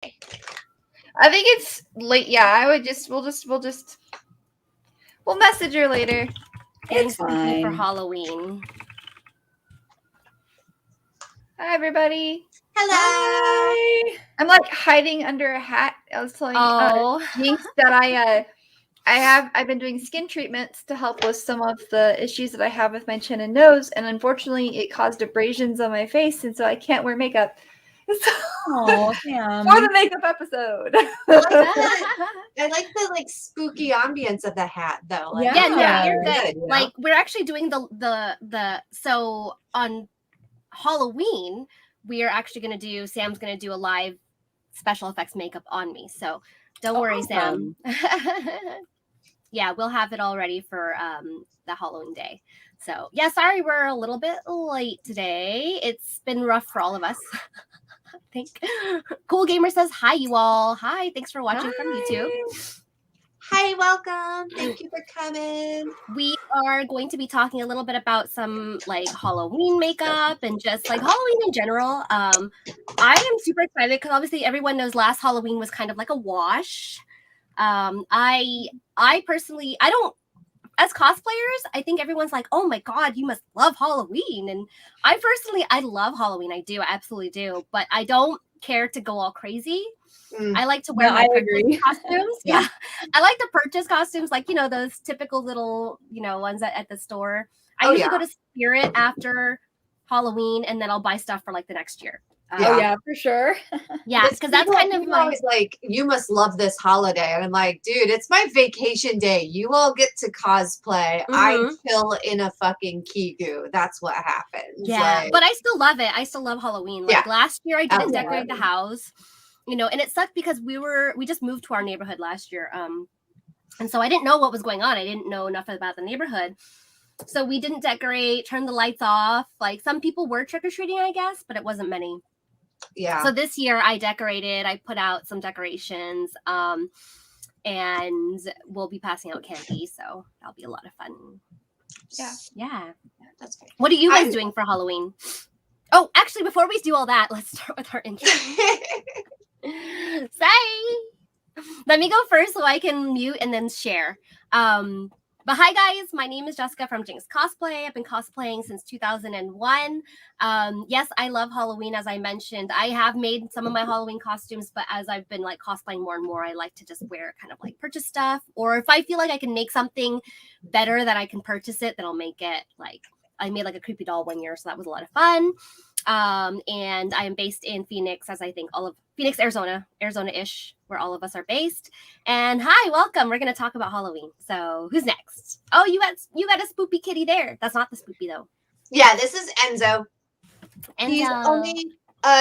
I think it's late. Yeah, we'll message her later. Getting spooky for Halloween. Hi, everybody. Hello. Hi. I'm like hiding under a hat. I was telling Jinx that I've been doing skin treatments to help with some of the issues that I have with my chin and nose, and unfortunately, it caused abrasions on my face, and so I can't wear makeup. Oh, damn. For the makeup episode. I like the spooky ambience of the hat though. Like, yeah, you're good. You know? Like we're actually doing the so on Halloween we are actually gonna do Sam's gonna do a live special effects makeup on me. So don't worry, Sam. Yeah, we'll have it all ready for the Halloween day. So yeah, sorry we're a little bit late today. It's been rough for all of us. I think. Cool Gamer says hi, you all. Hi, thanks for watching from YouTube. Hi, welcome. Thank you for coming. We are going to be talking a little bit about some like Halloween makeup and just like Halloween in general. I am super excited because obviously everyone knows last Halloween was kind of like a wash. I personally, I don't, as cosplayers, I think everyone's like, oh my God, you must love Halloween. And I personally, I love Halloween. I do, I absolutely do. But I don't care to go all crazy. I like to wear my purchase costumes. Yeah. I like to purchase costumes, like, those typical little, ones at the store. I usually go to Spirit after Halloween and then I'll buy stuff for like the next year. For sure. Yeah, because that's kind of my... always like, you must love this holiday. And I'm like, dude, it's my vacation day. You all get to cosplay. I chill in a fucking kigu. That's what happens. Yeah, but I still love it. I still love Halloween. Like last year I didn't decorate the house. And it sucked because we just moved to our neighborhood last year. And so I didn't know what was going on. I didn't know enough about the neighborhood. So we didn't decorate, turn the lights off. Like some people were trick-or-treating, I guess, but it wasn't many. Yeah. So this year I decorated, I put out some decorations, and we'll be passing out candy. So that'll be a lot of fun. Yeah. That's great. What are you guys doing for Halloween? Oh, actually, before we do all that, let's start with our intro. Say, let me go first so I can mute and then share. But hi guys, my name is Jessica from Jinx Cosplay. I've been cosplaying since 2001. Yes, I love Halloween, as I mentioned. I have made some of my Halloween costumes, but as I've been like cosplaying more and more, I like to just wear kind of like purchase stuff. Or if I feel like I can make something better that I can purchase it, then I'll make it. Like I made like a creepy doll one year, so that was a lot of fun. And I am based in Phoenix, as I think all of Phoenix, Arizona-ish, where all of us are based. And hi, welcome. We're going to talk about Halloween. So who's next? Oh, you got a spoopy kitty there. That's not the spoopy though. Yeah, this is Enzo. He's only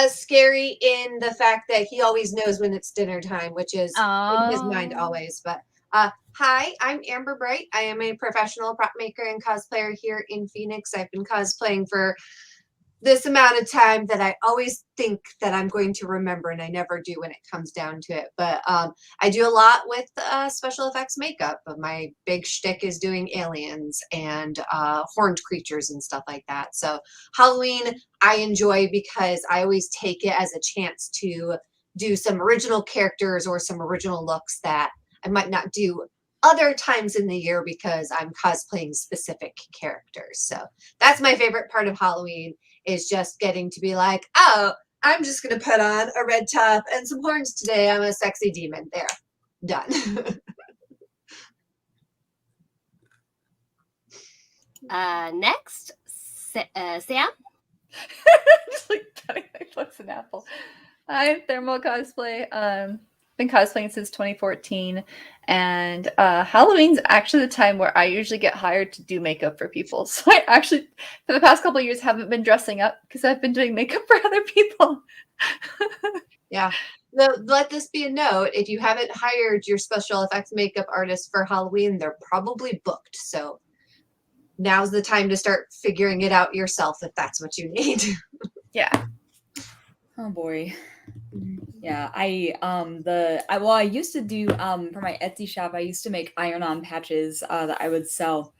scary in the fact that he always knows when it's dinner time, which is in his mind always. But hi, I'm Amber Brite. I am a professional prop maker and cosplayer here in Phoenix. I've been cosplaying for this amount of time that I always think that I'm going to remember, and I never do when it comes down to it. But I do a lot with special effects makeup. But my big shtick is doing aliens and horned creatures and stuff like that. So Halloween I enjoy because I always take it as a chance to do some original characters or some original looks that I might not do other times in the year because I'm cosplaying specific characters. So that's my favorite part of Halloween, is just getting to be like, oh, I'm just going to put on a red top and some horns today. I'm a sexy demon. There. Done. Next, Sam? Just like cutting my foot's an apple. I'm ThermoCosplay. Been cosplaying since 2014, and Halloween's actually the time where I usually get hired to do makeup for people. So I actually, for the past couple of years, haven't been dressing up because I've been doing makeup for other people. Yeah. Let this be a note. If you haven't hired your special effects makeup artist for Halloween, they're probably booked. So now's the time to start figuring it out yourself if that's what you need. Yeah. Oh boy. Yeah, I used to do for my Etsy shop, I used to make iron-on patches that I would sell.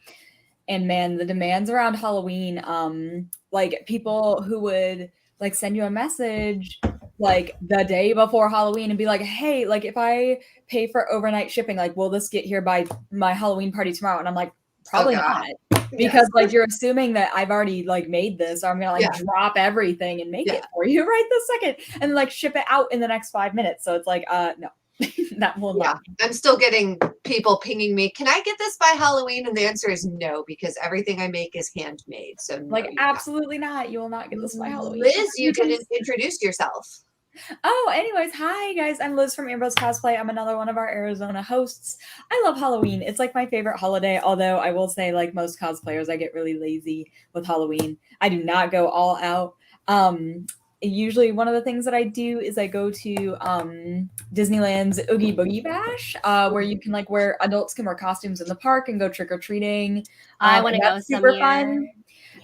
And man, the demands around Halloween, like people who would like send you a message like the day before Halloween and be like, hey, like if I pay for overnight shipping, like will this get here by my Halloween party tomorrow? And I'm like, probably not. Because like you're assuming that I've already like made this, or I'm gonna like drop everything and make it for you right this second and like ship it out in the next 5 minutes. So it's like, no. That will not. I'm still getting people pinging me. Can I get this by Halloween? And the answer is no, because everything I make is handmade. So no, like absolutely not. You will not get this by Halloween. Liz, you didn't introduce yourself. Oh, anyways, hi guys. I'm Liz from Ambrose Cosplay. I'm another one of our Arizona hosts. I love Halloween. It's like my favorite holiday, although I will say, like most cosplayers, I get really lazy with Halloween. I do not go all out. Usually one of the things that I do is I go to Disneyland's Oogie Boogie Bash, where you can like where adults can wear costumes in the park and go trick-or-treating. I want to go super fun.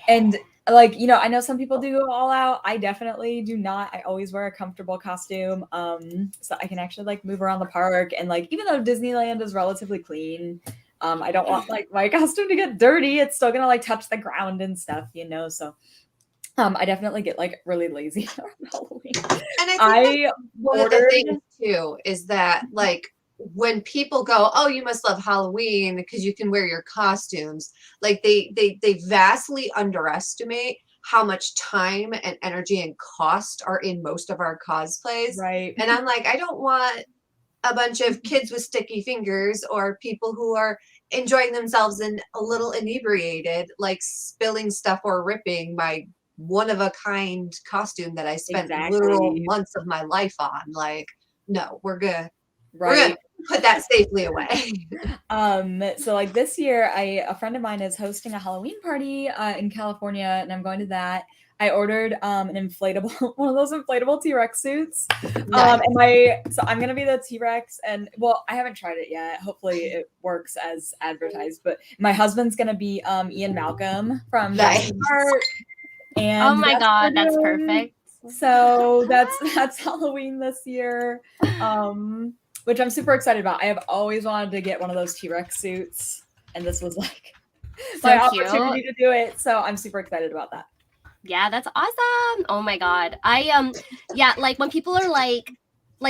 And like, you know, I know some people do go all out. I definitely do not. I always wear a comfortable costume. So I can actually like move around the park. And like, even though Disneyland is relatively clean, I don't want like my costume to get dirty. It's still gonna like touch the ground and stuff, you know, so I definitely get like really lazy around Halloween. And I think one of the things too is that like when people go, oh, you must love Halloween because you can wear your costumes, like they vastly underestimate how much time and energy and cost are in most of our cosplays. Right. And I'm like, I don't want a bunch of kids with sticky fingers or people who are enjoying themselves and a little inebriated, like spilling stuff or ripping my one-of-a-kind costume that I spent literal months of my life on. Like, no, we're gonna put that safely away. So like this year, a friend of mine is hosting a Halloween party in California, and I'm going to that. I ordered an inflatable, one of those inflatable T-Rex suits. Nice. So I'm gonna be the T-Rex, and well, I haven't tried it yet. Hopefully, it works as advertised. But my husband's gonna be Ian Malcolm from Nice. Park. And oh my god, that's perfect. So that's Halloween this year, which I'm super excited about. I have always wanted to get one of those T-Rex suits, and this was like my opportunity to do it. So I'm super excited about that. Yeah, that's awesome. Oh my god. Like when people are like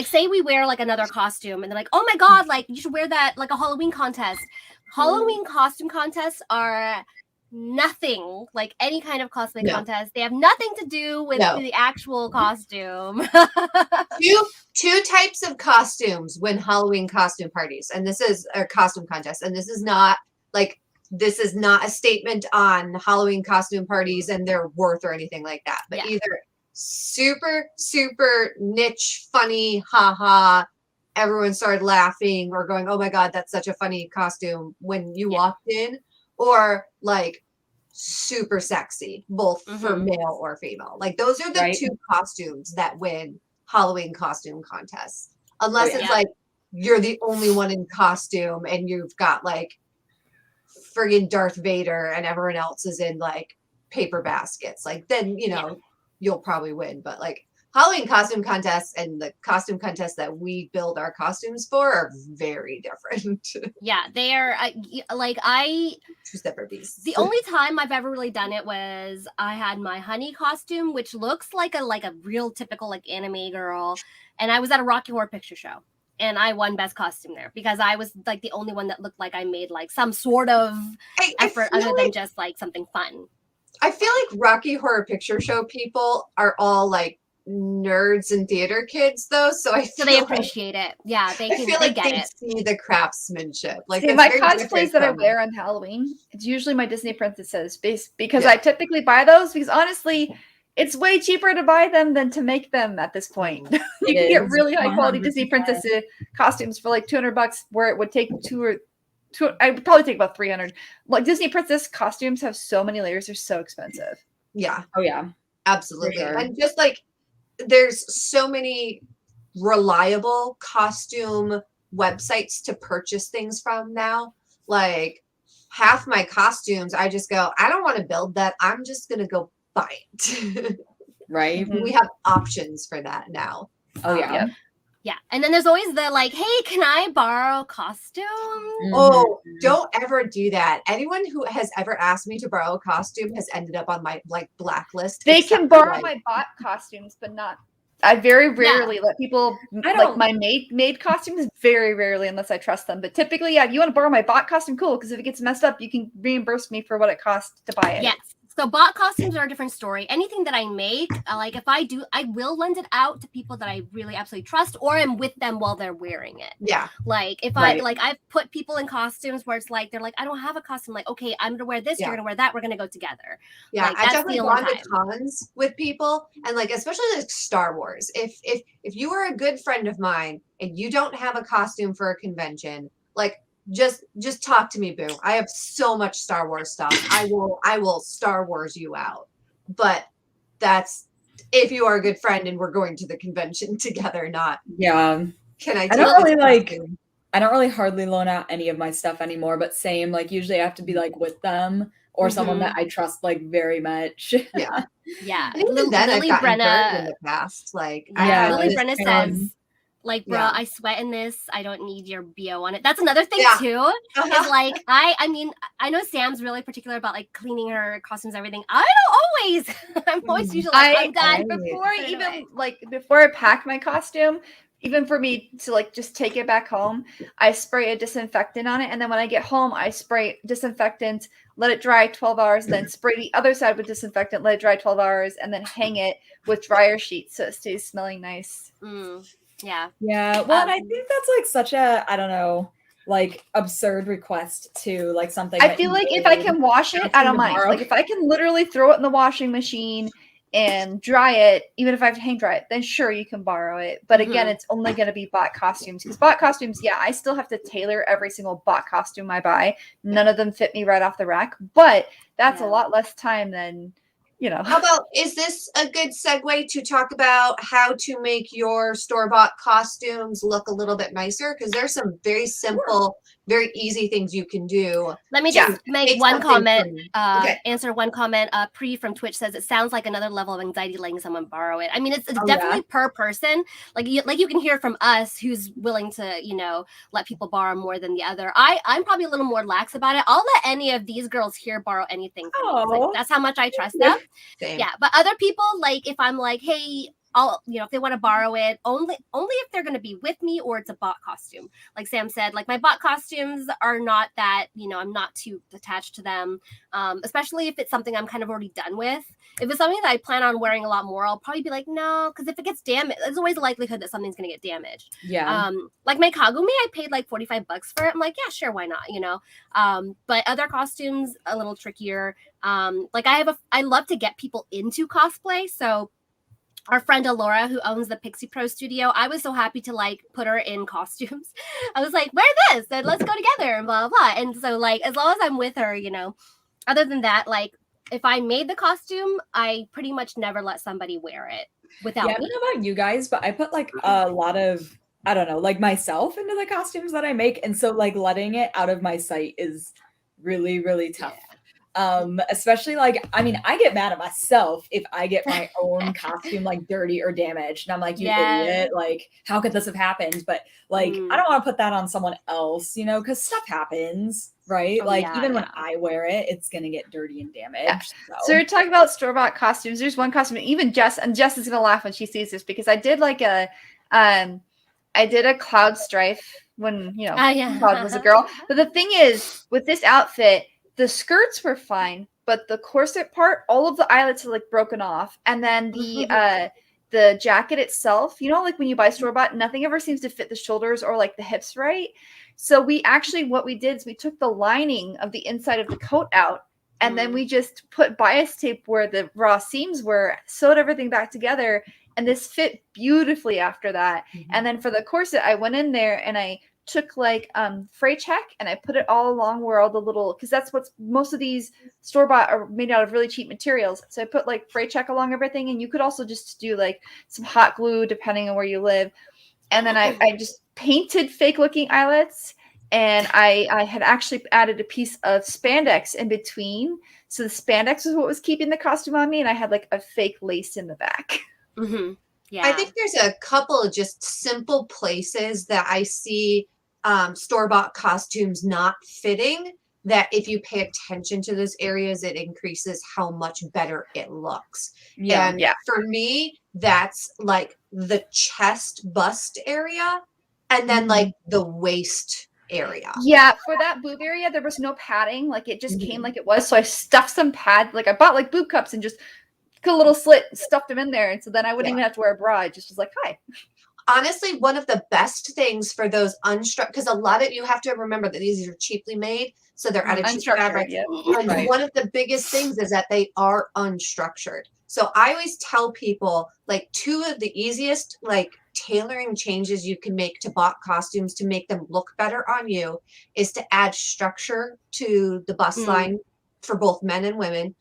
say we wear like another costume and they're like, oh my god, like you should wear that like a Halloween contest. Halloween costume contests are nothing like any kind of contest. They have nothing to do with the actual costume. two types of costumes win Halloween costume parties, and this is a costume contest, and this is not a statement on Halloween costume parties and their worth or anything like that, but either super niche, funny, haha, everyone started laughing or going, oh my god, that's such a funny costume when you walked in, or like super sexy, both for male or female. Like those are the two costumes that win Halloween costume contests, unless it's like you're the only one in costume and you've got like friggin' Darth Vader and everyone else is in like paper baskets. Like then, you know, you'll probably win. But like Halloween costume contests and the costume contests that we build our costumes for are very different. Yeah, they are two separate beasts. The only time I've ever really done it was I had my honey costume, which looks like a real typical like anime girl, and I was at a Rocky Horror Picture Show. And I won best costume there because I was like the only one that looked like I made like some sort of effort other than just like something fun. I feel like Rocky Horror Picture Show people are all like nerds and theater kids though, so they appreciate it. Yeah, they get it. See the craftsmanship. Like see, my cosplays that I wear on Halloween, it's usually my Disney princesses because I typically buy those because honestly, it's way cheaper to buy them than to make them at this point. You can get really high quality 100%. Disney princess costumes for like $200, where it would take I would probably take about 300. Like Disney princess costumes have so many layers; they're so expensive. Yeah. Oh yeah. Absolutely. Sure. And just like there's so many reliable costume websites to purchase things from now. Like half my costumes, I just go, I don't want to build that. I'm just gonna go buy it. Right. We have options for that now. Oh yeah. Yeah. And then there's always the like, hey, can I borrow costume? Oh, don't ever do that. Anyone who has ever asked me to borrow a costume has ended up on my like blacklist. They can borrow my bot costumes, but not I very rarely let people I like don't- my made costumes. Very rarely, unless I trust them. But typically, yeah, if you want to borrow my bot costume, cool. Because if it gets messed up, you can reimburse me for what it costs to buy it. Yes. So bot costumes are a different story. Anything that I make, like if I do, I will lend it out to people that I really absolutely trust, or I'm with them while they're wearing it. Yeah. Like if Right. I've put people in costumes where it's like they're like, I don't have a costume. Like, okay, I'm gonna wear this. Yeah. You're gonna wear that. We're gonna go together. Yeah, Like, I that's definitely the only gone to time. cons with people, and like especially like Star Wars. If you are a good friend of mine and you don't have a costume for a convention, like just talk to me, boo. I have so much Star Wars stuff. I will Star Wars you out. But that's if you are a good friend and we're going to the convention together, not Yeah. can I I don't take this really like costume? I don't really hardly loan out any of my stuff anymore, but same, like usually I have to be like with them or someone that I trust like very much. Yeah. Yeah. And even then Lily I've gotten burned in Brenna. the past. Like I Yeah, had Lily this Brenna fun- says, like, bro, Yeah. I sweat in this. I don't need your BO on it. That's another thing Yeah. too. Uh-huh. Is like I mean, I know Sam's really particular about like cleaning her costumes, everything. I don't always. I'm always usually like, I'm done. Before Put it even away. like before I pack my costume, even for me to like just take it back home, I spray a disinfectant on it, and then when I get home, I spray disinfectant, let it dry 12 hours, and then spray the other side with disinfectant, let it dry 12 hours, and then hang it with dryer sheets so it stays smelling nice. Yeah. Yeah. Well, and I think that's like such a, I don't know, like absurd request to like something. I that feel you like if I made. can wash it, Asking I don't to mind. borrow. Like if I can literally throw it in the washing machine and dry it, even if I have to hang dry it, then sure you can borrow it. But again, it's only going to be bot costumes because bot costumes, yeah, I still have to tailor every single bot costume I buy. None of them fit me right off the rack, but that's a lot less time than, you know. How about, is this a good segue to talk about how to make your store-bought costumes look a little bit nicer? Because there's some very simple, very easy things you can do. Let me to just make one something comment. fun. Okay. Answer one comment. Pre from Twitch says it sounds like another level of anxiety letting someone borrow it. I mean, it's definitely per person. Like you can hear from us who's willing to let people borrow more than the other. I'm probably a little more lax about it. I'll let any of these girls here borrow anything from me. Like, that's how much I trust them. Same. Yeah, but other people, like if I'm like, hey, I'll if they want to borrow it, only if they're going to be with me or it's a bot costume. Like Sam said, like my bot costumes are not that, I'm not too attached to them, especially if it's something I'm kind of already done with. If it's something that I plan on wearing a lot more, I'll probably be like, no, because if it gets damaged, there's always a likelihood that something's going to get damaged. Yeah. Like my Kagumi, I paid like $45 for it. I'm like, yeah, sure, why not, but other costumes, a little trickier. Like I love to get people into cosplay, so our friend Alora, who owns the Pixie Pro studio, I was so happy to like put her in costumes. I was like, wear this and let's go together and blah, blah, blah. And so like, as long as I'm with her, other than that, like if I made the costume, I pretty much never let somebody wear it without me. I don't know about you guys, but I put like a lot of, I don't know, like myself into the costumes that I make. And so like letting it out of my sight is really, really tough. Yeah. Especially like, I mean, I get mad at myself if I get my own costume like dirty or damaged. And I'm like, you idiot, like, how could this have happened? But like, I don't want to put that on someone else, because stuff happens, right? Even when I wear it, it's going to get dirty and damaged. So you're talking about store-bought costumes. There's one costume, even Jess, and Jess is going to laugh when she sees this because I did like I did a Cloud Strife when, Cloud was a girl. But the thing is, with this outfit, the skirts were fine, but the corset part, all of the eyelets are like broken off. And then the jacket itself, like when you buy store-bought, nothing ever seems to fit the shoulders or like the hips right. So what we did is we took the lining of the inside of the coat out, and then we just put bias tape where the raw seams were, sewed everything back together, and this fit beautifully after that. And then for the corset, I went in there and I took like fray check and I put it all along where all the little, because that's what's most of these store-bought are made out of really cheap materials. So I put like fray check along everything, and you could also just do like some hot glue depending on where you live. And then I just painted fake looking eyelets, and I had actually added a piece of spandex in between. So the spandex was what was keeping the costume on me, and I had like a fake lace in the back. Yeah. I think there's a couple of just simple places that I see store-bought costumes not fitting that if you pay attention to those areas, it increases how much better it looks. Yeah. And for me, that's like the chest bust area and then like the waist area. Yeah, for that boob area, there was no padding. Like it just came Mhm. like it was. So I stuffed some pad. Like I bought like boob cups and just cut a little slit and stuffed them in there. And so then I wouldn't even have to wear a bra. I just was like, hi. Honestly, one of the best things for those unstructured, because a lot of you have to remember that these are cheaply made, so they're out of cheap fabric. Unstructured, And Right. one of the biggest things is that they are unstructured. So I always tell people like two of the easiest like tailoring changes you can make to bot costumes to make them look better on you is to add structure to the bust line for both men and women.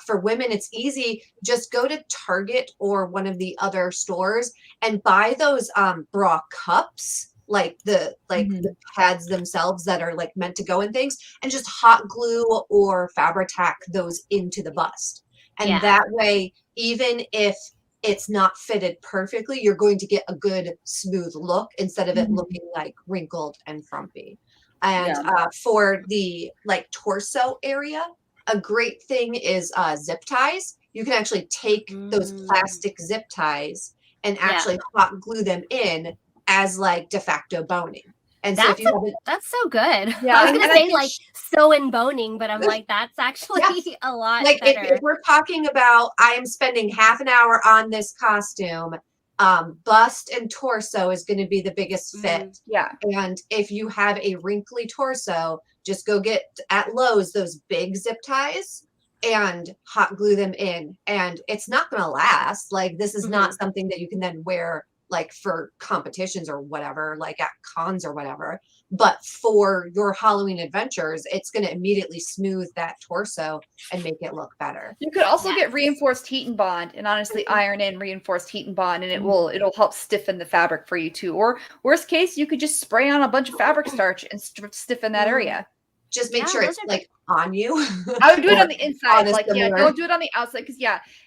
For women, it's easy. Just go to Target or one of the other stores and buy those bra cups, like the the pads themselves that are like meant to go in things, and just hot glue or Fabri-Tac those into the bust. And that way, even if it's not fitted perfectly, you're going to get a good smooth look instead of it looking like wrinkled and frumpy. And for the like torso area, a great thing is zip ties. You can actually take those plastic zip ties and actually hot glue them in as like de facto boning. And so if you have that's so good. Yeah, I was gonna and say like sew and boning, but I'm like, that's actually a lot like better. if we're talking about I am spending half an hour on this costume, bust and torso is going to be the biggest fit. Yeah. And if you have a wrinkly torso, just go get at Lowe's those big zip ties and hot glue them in. And it's not going to last. Like this is not something that you can then wear like for competitions or whatever, like at cons or whatever. But for your Halloween adventures, it's going to immediately smooth that torso and make it look better. You could also get reinforced heat and bond and honestly iron in reinforced heat and bond, and it'll help stiffen the fabric for you too. Or worst case, you could just spray on a bunch of fabric starch and stiffen that area. Just make sure it's like on you. I would do it on the inside. on Like, similar- don't do it on the outside because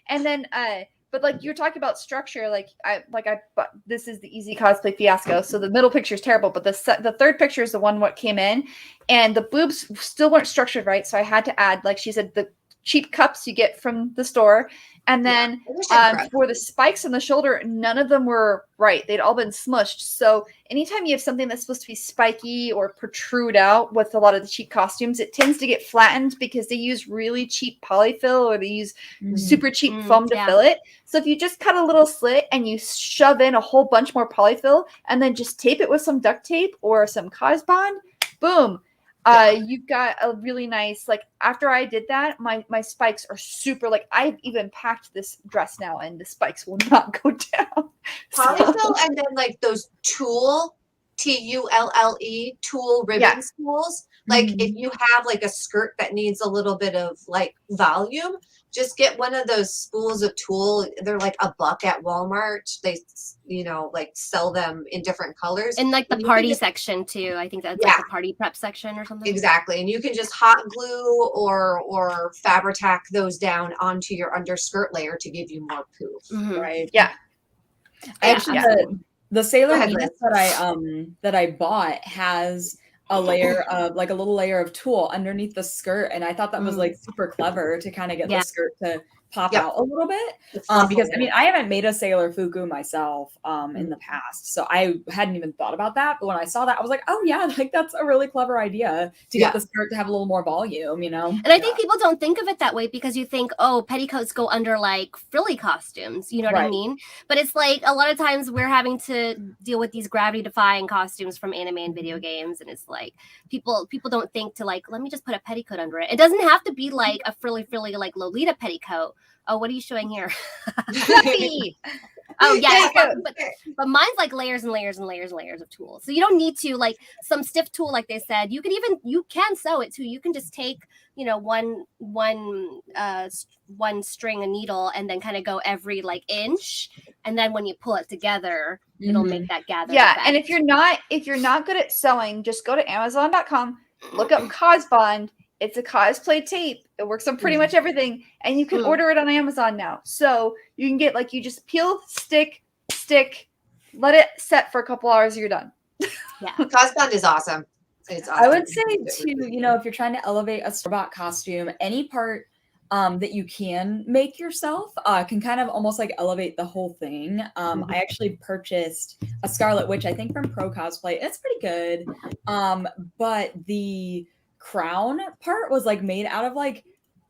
and then but like you're talking about structure, but this is the easy cosplay fiasco. So the middle picture is terrible, but the third picture is the one what came in, and the boobs still weren't structured right. So I had to add, like she said, the cheap cups you get from the store, and then for the spikes on the shoulder, none of them were right. They'd all been smushed. So anytime you have something that's supposed to be spiky or protrude out with a lot of the cheap costumes, it tends to get flattened because they use really cheap polyfill or they use super cheap foam to fill it. So if you just cut a little slit and you shove in a whole bunch more polyfill and then just tape it with some duct tape or some CosBond, boom. You've got a really nice, like after I did that, my spikes are super, like I've even packed this dress now and the spikes will not go down. Polyfill and then like those tulle, Tulle, tulle ribbon spools. Like if you have like a skirt that needs a little bit of like volume, just get one of those spools of tulle. They're like $1 at Walmart. They, like sell them in different colors. In like the party section too. I think that's like the party prep section or something. Exactly. And you can just hot glue or Fabri-Tac those down onto your underskirt layer to give you more poof. Right. Yeah. Actually, the Sailor Venus that I bought has a layer of like a little layer of tulle underneath the skirt, and I thought that was like super clever to kind of get the skirt to pop out a little bit. Because I mean, I haven't made a Sailor Fuku myself in the past, so I hadn't even thought about that. But when I saw that, I was like, oh yeah, like that's a really clever idea to get the skirt to have a little more volume, And I think people don't think of it that way because you think, oh, petticoats go under like frilly costumes, you know what I mean? But it's like a lot of times we're having to deal with these gravity-defying costumes from anime and video games, and it's like people don't think to like, let me just put a petticoat under it. It doesn't have to be like a frilly like Lolita petticoat. Oh, what are you showing here? Fluffy. Oh yeah, but mine's like layers and layers and layers and layers of tulle. So you don't need to like some stiff tulle, like they said. You can sew it too. You can just take one string, a needle, and then kind of go every like inch, and then when you pull it together, it'll make that gather. Yeah, effect. and if you're not good at sewing, just go to Amazon.com, look up CosBond. It's a cosplay tape. It works on pretty much everything, and you can order it on Amazon now. So you can get you just peel, stick, let it set for a couple hours. You're done. CosBond is awesome. It's I would awesome. say too, you know, if you're trying to elevate a store-bought costume, any part that you can make yourself can kind of almost like elevate the whole thing. I actually purchased a Scarlet Witch, I think from Pro Cosplay. It's pretty good. But the crown part was like made out of like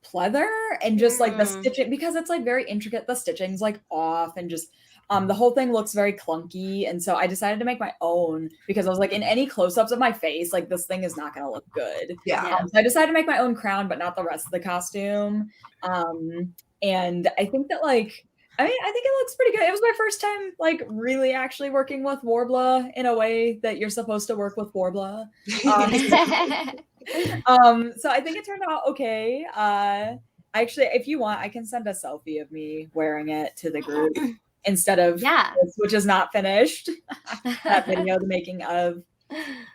pleather and just like the stitching, because it's like very intricate. The stitching's like off and just the whole thing looks very clunky. And so I decided to make my own because I was like, in any close-ups of my face, like this thing is not going to look good. Yeah. So I decided to make my own crown, but not the rest of the costume. And I think that like, I think it looks pretty good. It was my first time like really actually working with Warbler in a way that you're supposed to work with Warbler. So I think it turned out okay. Actually, if you want, I can send a selfie of me wearing it to the group instead of this, which is not finished. That video, the making of.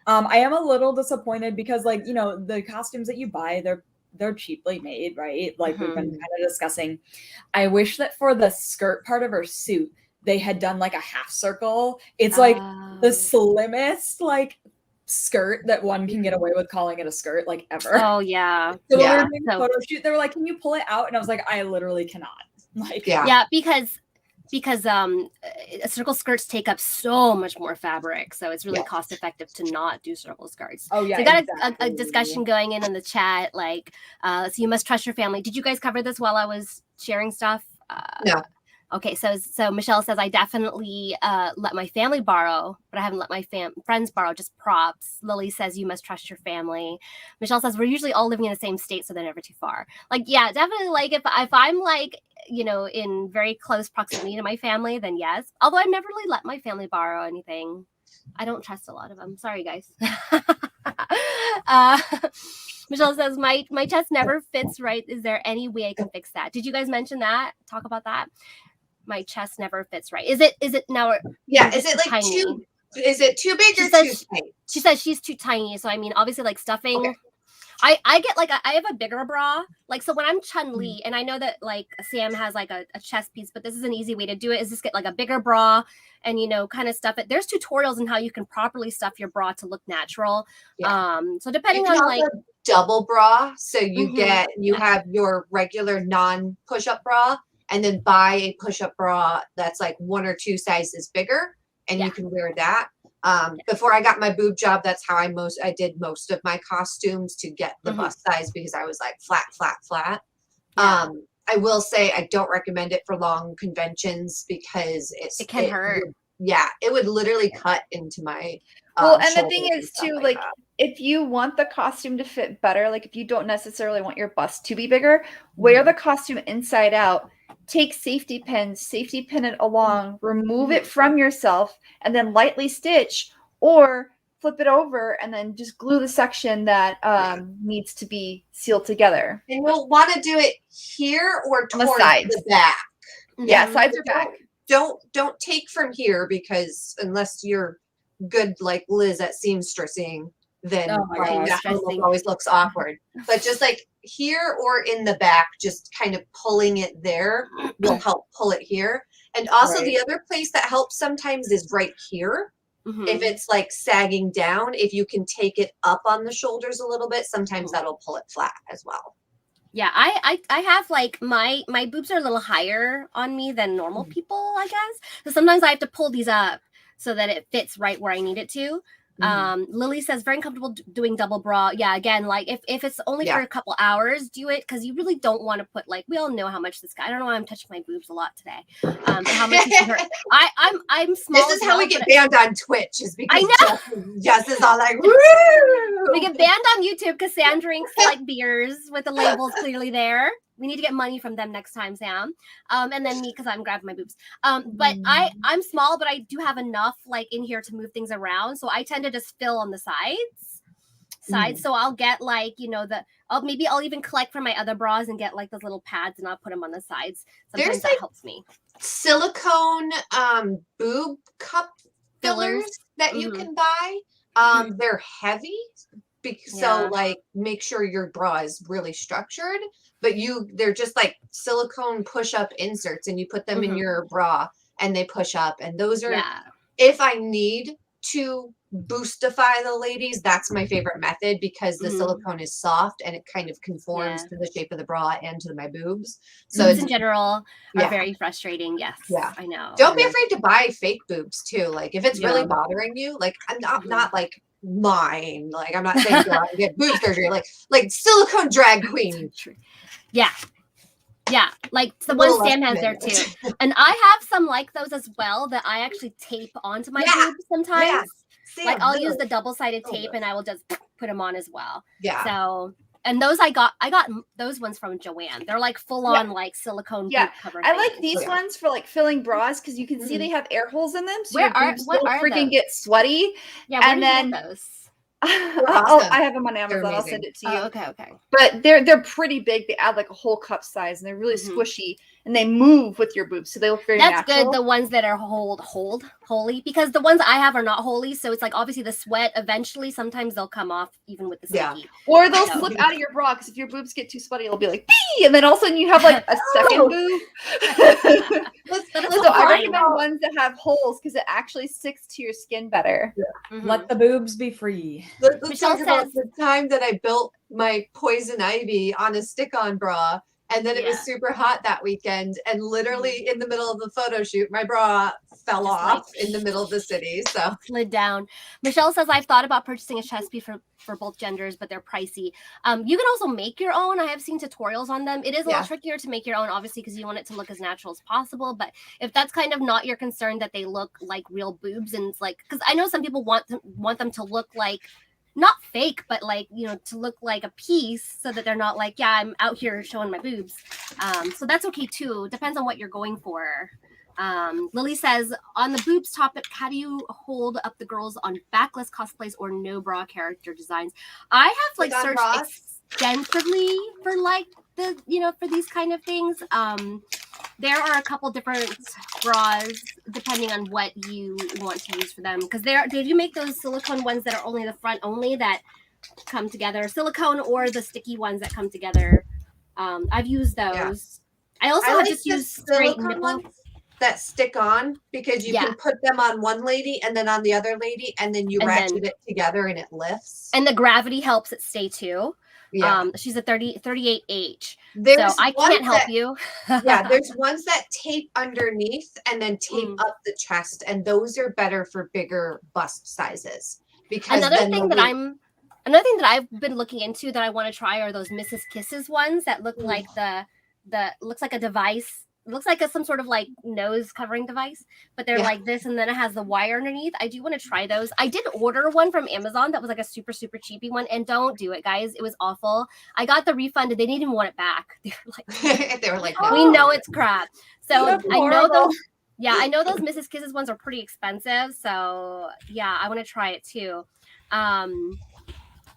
I am a little disappointed because, like, you know, the costumes that you buy, they're cheaply made, right? Like we've been kind of discussing. I wish that for the skirt part of her suit, they had done like a half circle. It's like the slimmest like skirt that one can get away with calling it a skirt like ever. Oh yeah. So when we were doing the photo shoot, they were like, "Can you pull it out?" And I was like, "I literally cannot." Like, yeah, because circle skirts take up so much more fabric, so it's really cost effective to not do circle skirts. Oh yeah, so I got a discussion going in the chat, like, so you must trust your family. Did you guys cover this while I was sharing stuff? No. Okay, so Michelle says, I definitely let my family borrow, but I haven't let my friends borrow, just props. Lily says, you must trust your family. Michelle says, we're usually all living in the same state, so they're never too far. Like, yeah, definitely, like, if I'm, like, you know, in very close proximity to my family, then yes. Although I've never really let my family borrow anything. I don't trust a lot of them. Sorry, guys. Michelle says, my chest never fits right. Is there any way I can fix that? Did you guys mention that? Talk about that? My chest never fits right. Is it now? Yeah. Is it like tiny? Is it too big or too tight? She says she's too tiny. So I mean, obviously, like stuffing. Okay. I get like I have a bigger bra. Like, so when I'm Chun-Li, and I know that like Sam has like a chest piece, but this is an easy way to do it, is just get like a bigger bra and, you know, kind of stuff it. There's tutorials on how you can properly stuff your bra to look natural. Yeah. So depending on like double bra. So you you have your regular non-push-up bra, and then buy a push-up bra that's like 1 or 2 sizes bigger, and you can wear that. Before I got my boob job, that's how I did most of my costumes to get the bust size, because I was like flat. I will say I don't recommend it for long conventions because it can hurt. It would literally cut into my and the thing is too, like if you want the costume to fit better, like if you don't necessarily want your bust to be bigger, wear the costume inside out. Take safety pins, safety pin it along, remove it from yourself, and then lightly stitch, or flip it over and then just glue the section that needs to be sealed together. And you'll want to do it here or towards the back. Yeah, sides or back. Don't take from here, because unless you're good like Liz at seamstressing, then it always looks awkward. But just like here or in the back, just kind of pulling it there will help pull it here. And also the other place that helps sometimes is right here. If it's like sagging down, if you can take it up on the shoulders a little bit, sometimes that'll pull it flat as well. Yeah, I have like my boobs are a little higher on me than normal people, I guess. So sometimes I have to pull these up so that it fits right where I need it to. Lily says, very comfortable doing double bra. Yeah, again, like if it's only for a couple hours, do it, because you really don't want to put, like, we all know how much this guy, I don't know why I'm touching my boobs a lot today. How much you hurt. I'm small. This is how we get banned on Twitch, is because I know. Jess is all like, woo! We get banned on YouTube because Sam drinks like beers with the labels clearly there. We need to get money from them next time, Sam. And then me, because I'm grabbing my boobs. But I'm small, but I do have enough like in here to move things around. So I tend to just fill on the sides. So I'll get like, you know, maybe I'll even collect from my other bras and get like those little pads, and I'll put them on the sides. Sometimes that helps me. Silicone boob cup fillers that you can buy. They're heavy. So like make sure your bra is really structured, but they're just like silicone push-up inserts, and you put them in your bra and they push up, and those are if I need to boostify the ladies, that's my favorite method because the silicone is soft and it kind of conforms to the shape of the bra and to my boobs. So boobs it's, in general are very frustrating. Yes, I know. Don't be afraid to buy fake boobs too. Like if it's really bothering you, like I'm not like mine. Like I'm not saying go out and get boob surgery. Like silicone drag queen. Yeah. Yeah, like the one Sam has there too. And I have some like those as well that I actually tape onto my boobs sometimes. Yeah. Like I'll use the double-sided tape and I will just put them on as well. Yeah. So, and those I got those ones from Joanne. They're like full on like silicone boob cover. I like these ones for like filling bras because you can see they have air holes in them, so Where your boobs don't freaking those? get sweaty. Yeah, where do you get those? I have them on Amazon. I'll send it to you. Oh, okay. But they're pretty big. They add like a whole cup size, and they're really squishy, and they move with your boobs, so they look very natural. That's good. The ones that are holy, because the ones I have are not holy. So it's like obviously the sweat. Eventually, sometimes they'll come off even with the sticky. Or they'll slip out of your bra because if your boobs get too sweaty, it'll be like pee, and then all of a sudden you have like a second boob. So I recommend ones that have holes because it actually sticks to your skin better. Let the boobs be free. Let's talk about the time that I built my poison ivy on a stick-on bra, and then it was super hot that weekend, and literally in the middle of the photo shoot, my bra fell off in the middle of the city. So slid down. Michelle says, I've thought about purchasing a chest piece for both genders, but they're pricey. You can also make your own. I have seen tutorials on them. It is a little trickier to make your own, obviously, because you want it to look as natural as possible. But if that's kind of not your concern that they look like real boobs, and it's like, because I know some people want them to look like, not fake, but like, you know, to look like a piece so that they're not like, yeah, I'm out here showing my boobs. So that's okay too. Depends on what you're going for. Lily says, on the boobs topic, how do you hold up the girls on backless cosplays or no bra character designs? I have like searched extensively for like the, you know, for these kind of things. There are a couple different bras depending on what you want to use for them. Because did you make those silicone ones that are only the front only that come together? Silicone or the sticky ones that come together? I've used those. I also have just used straight nipple ones that stick on because you can put them on one lady and then on the other lady, and then you ratchet it together and it lifts. And the gravity helps it stay too. Yeah. She's a 38H. So I can't help you. There's ones that tape underneath and then tape up the chest, and those are better for bigger bust sizes. Because another thing that I've been looking into that I want to try are those Mrs. Kisses ones that look like looks like a device. It looks like some sort of like nose covering device, but they're like this, and then it has the wire underneath. I do want to try those. I did order one from Amazon that was like a super, super cheapy one, and don't do it, guys. It was awful. I got the refund, and they didn't even want it back. They were like, we know it's crap. So I know those. Yeah, I know those Mrs. Kisses ones are pretty expensive. So yeah, I want to try it too.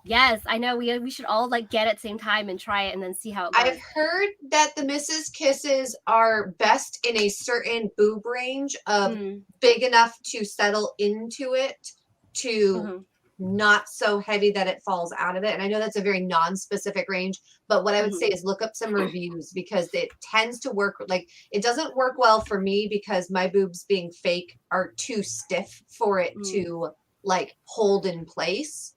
Yes, I know we should all like get it at the same time and try it and then see how it goes. I've heard that the Mrs. Kisses are best in a certain boob range of big enough to settle into it to not so heavy that it falls out of it. And I know that's a very non-specific range, but what I would say is look up some reviews because it tends to work. Like it doesn't work well for me because my boobs being fake are too stiff for it to like hold in place.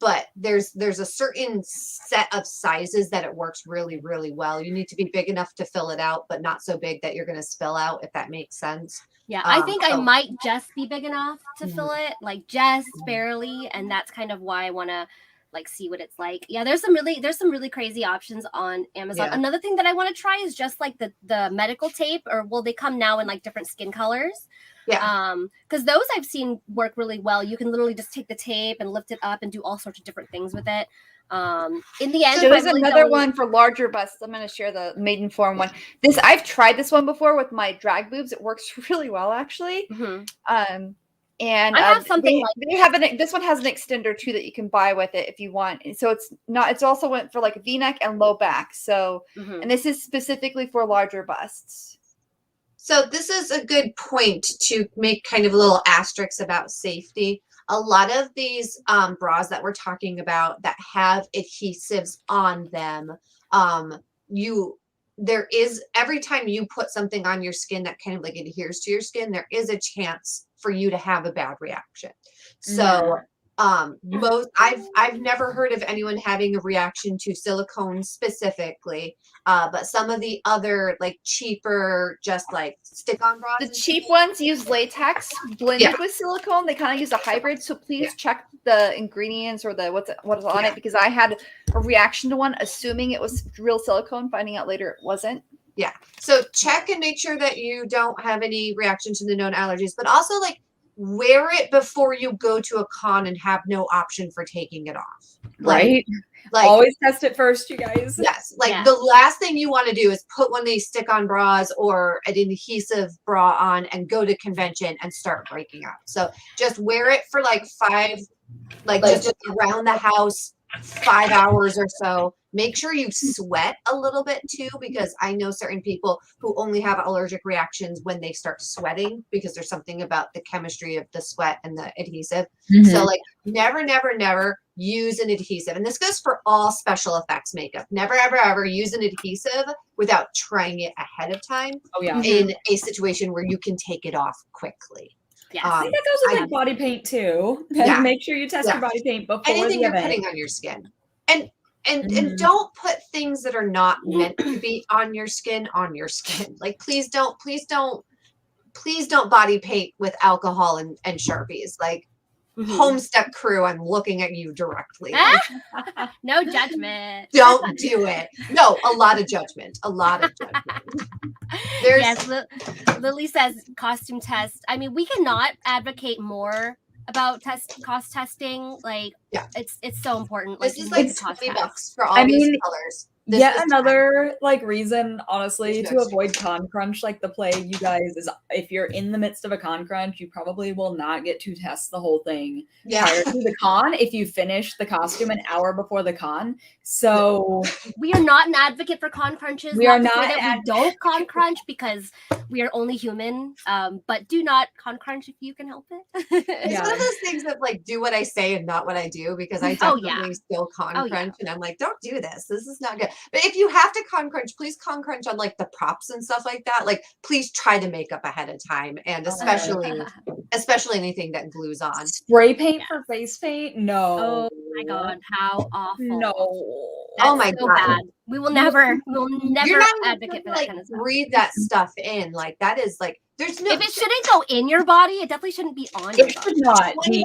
But there's a certain set of sizes that it works really, really well. You need to be big enough to fill it out, but not so big that you're going to spill out, if that makes sense. Yeah, I think I might just be big enough to fill it, like just barely, and that's kind of why I want to like see what it's like. Yeah, there's some really crazy options on Amazon. Another thing that I want to try is just like the medical tape, or they come now in like different skin colors. Yeah. Because those I've seen work really well. You can literally just take the tape and lift it up and do all sorts of different things with it. In the end, so there's another one for larger busts. I'm going to share the maiden form one. I've tried this one before with my drag boobs. It works really well, actually. And I have something this one has an extender too that you can buy with it if you want. So it's also went for like a V-neck and low back. So and this is specifically for larger busts. So this is a good point to make kind of a little asterisk about safety. A lot of these bras that we're talking about that have adhesives on them, there is, every time you put something on your skin that kind of like adheres to your skin, there is a chance for you to have a bad reaction. So I've never heard of anyone having a reaction to silicone specifically, but some of the other like cheaper, just like stick-on bras. The cheap ones use latex blended with silicone. They kind of use a hybrid. So please check the ingredients or the what's on it, because I had a reaction to one, assuming it was real silicone, finding out later it wasn't. Yeah. So check and make sure that you don't have any reaction to the known allergies, but also like wear it before you go to a con and have no option for taking it off. Right. Like always test it first, you guys. Yes. Like the last thing you want to do is put one of these stick-on bras or an adhesive bra on and go to convention and start breaking out. So just wear it for like just around the house, 5 hours or so. Make sure you sweat a little bit too, because I know certain people who only have allergic reactions when they start sweating, because there's something about the chemistry of the sweat and the adhesive. So like never, never, never use an adhesive. And this goes for all special effects makeup. Never, ever, ever use an adhesive without trying it ahead of time in a situation where you can take it off quickly. Yeah, I think that goes with like body paint too. Yeah. Make sure you test your body paint before anything the you're event. putting on your skin. And don't put things that are not meant to be on your skin. Like please don't body paint with alcohol and Sharpies. Like Homestead crew, I'm looking at you directly. Like, no judgment. Don't do it. No, a lot of judgment. Yes, Lily says costume test. I mean, we cannot advocate more about cost testing. Like it's so important. This is like $20 for all these colors. Another like reason, honestly, to avoid con crunch like the plague, you guys, is if you're in the midst of a con crunch, you probably will not get to test the whole thing prior to the con if you finish the costume an hour before the con. So we are not an advocate for con crunches. We are not that we don't con crunch, because we are only human. But do not con crunch if you can help it. It's one of those things that like do what I say and not what I do, because I definitely still con crunch and I'm like, don't do this. This is not good. But if you have to con crunch, please con crunch on like the props and stuff like that. Like please try to make up ahead of time, and especially anything that glues on. Spray paint for face paint? No. Oh my god, how awful. No. That's oh my so god. Bad. We will never You're not advocate for that kind of stuff. Breathe that stuff in. Like that is like there's no if it shouldn't go in your body, it definitely shouldn't be on your body. It should not. $20.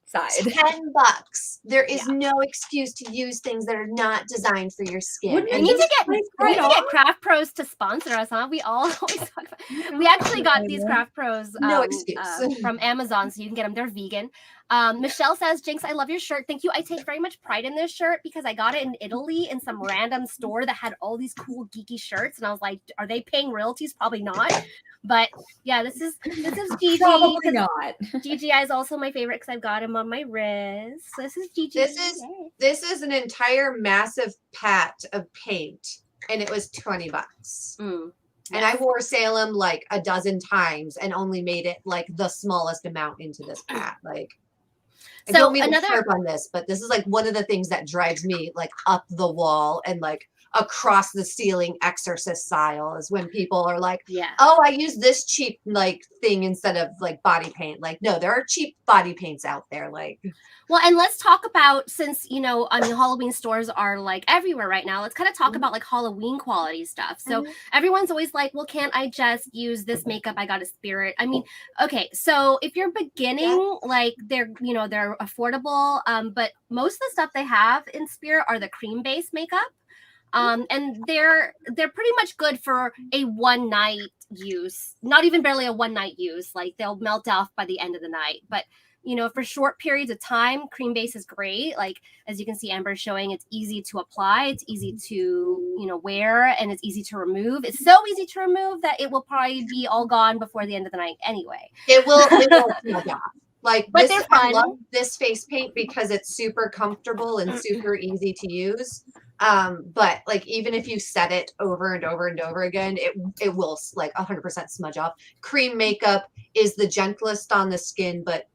Side. $10. There is no excuse to use things that are not designed for your skin. We need to get Craft Pros to sponsor us, huh? We all always talk about. We actually got these Craft Pros from Amazon, so you can get them. They're vegan. Michelle says, Jinx, I love your shirt. Thank you. I take very much pride in this shirt because I got it in Italy in some random store that had all these cool geeky shirts, and I was like, are they paying royalties? Probably not. But yeah, this is Gigi. Probably not. Gigi is also my favorite because I've got him on my wrist. So this is Gigi. This is an entire massive pat of paint, and it was $20. And I wore Salem like a dozen times and only made it like the smallest amount into this pat. Like, I don't mean to harp on this, but this is like one of the things that drives me like up the wall and like across the ceiling exorcist style, is when people are like, oh, I use this cheap like thing instead of like body paint. Like, no, there are cheap body paints out there. Like, well, and let's talk about, since Halloween stores are like everywhere right now, let's kind of talk about like Halloween quality stuff. So everyone's always like, well, can't I just use this makeup? I got a Spirit. I mean, okay, so if you're beginning, like they're affordable, but most of the stuff they have in Spirit are the cream based makeup. And they're pretty much good for a one night use, not even barely a one night use. Like they'll melt off by the end of the night. But for short periods of time, cream base is great. Like as you can see, Amber's showing, it's easy to apply, it's easy to wear, and it's easy to remove. It's so easy to remove that it will probably be all gone before the end of the night anyway. It will smudge off. Like, but they're fun. I love this face paint because it's super comfortable and super easy to use. But like even if you set it over and over and over again, it will like 100% smudge off. Cream makeup is the gentlest on the skin, but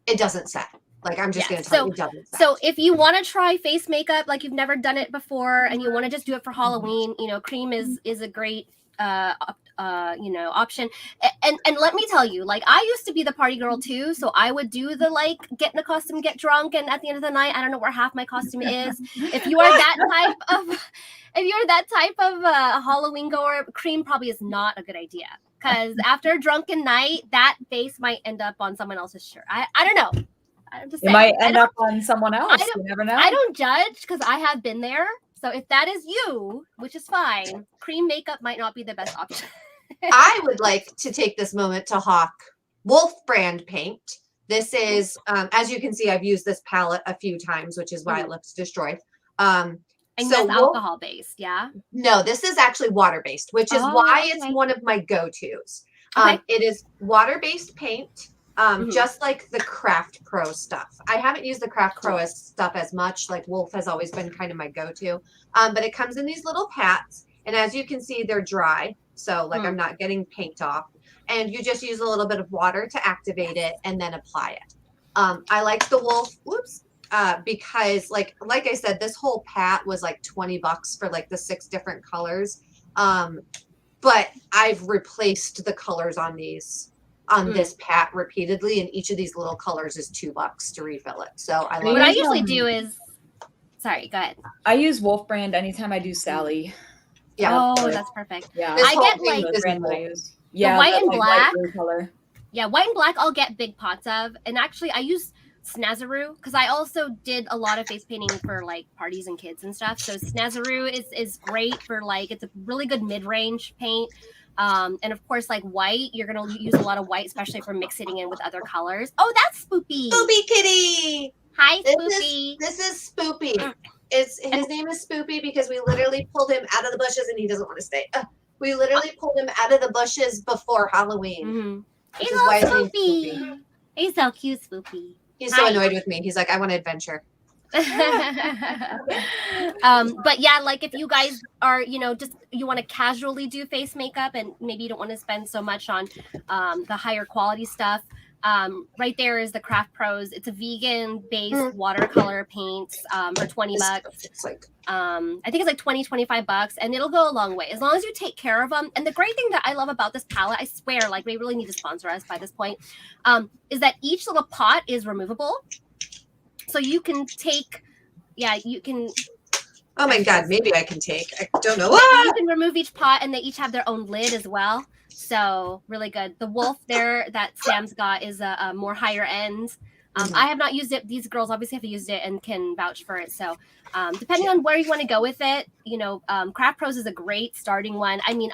it doesn't set. Like I'm just gonna tell you, it doesn't set. So if you want to try face makeup, like you've never done it before, and you want to just do it for Halloween, cream is a great option. And let me tell you, like, I used to be the party girl too, so I would do the like get in a costume, get drunk, and at the end of the night I don't know where half my costume is. If you are that type of Halloween goer, cream probably is not a good idea, because after a drunken night that face might end up on someone else's shirt. I don't know. I'm just It saying. might end up on someone else. You never know. I don't judge, because I have been there. So if that is you, which is fine, cream makeup might not be the best option. I would like to take this moment to hawk Wolf brand paint. This is, as you can see, I've used this palette a few times, which is why it looks destroyed. And so that's alcohol based, yeah? No, this is actually water based, which is why it's one of my go-tos. It is water-based paint, just like the Craft Pro stuff. I haven't used the Craft Pro stuff as much. Like Wolf has always been kind of my go-to. But it comes in these little pats, and as you can see, they're dry. So like I'm not getting paint off. And you just use a little bit of water to activate it and then apply it. I like the Wolf, because like I said, this whole pat was like $20 for like the 6 different colors. But I've replaced the colors on these this pat repeatedly, and each of these little colors is $2 to refill it. So I love what I usually do is, sorry, go ahead. I use Wolf brand anytime I do Sally. Yeah. Oh, that's perfect. Yeah. I get like the brand that I use. The white and black. White color. Yeah, white and black I'll get big pots of. And actually I use Snazaroo, because I also did a lot of face painting for like parties and kids and stuff. So Snazaroo is great for like, it's a really good mid-range paint. And of course, like white, you're gonna use a lot of white, especially for mixing in with other colors. Oh, that's Spoopy. Spoopy kitty. Hi, Spoopy. This is Spoopy. His name is Spoopy because we literally pulled him out of the bushes and he doesn't want to stay. We literally pulled him out of the bushes before Halloween. He's little Spoopy. He's so cute, Spoopy. He's so annoyed with me. He's like, I want adventure. But yeah, like if you guys are, just you want to casually do face makeup and maybe you don't want to spend so much on the higher quality stuff, right there is the Craft Pros. It's a vegan based watercolor paint for $20. It's like I think it's like $20-$25, and it'll go a long way as long as you take care of them. And the great thing that I love about this palette, I swear, like they really need to sponsor us by this point, is that each little pot is removable. So you can take, you can. Oh my God, maybe I can take. I don't know. You can remove each pot, and they each have their own lid as well. So really good. The Wolf there that Sam's got is a more higher end. I have not used it. These girls obviously have used it and can vouch for it. So depending on where you want to go with it, Craft Pros is a great starting one. I mean,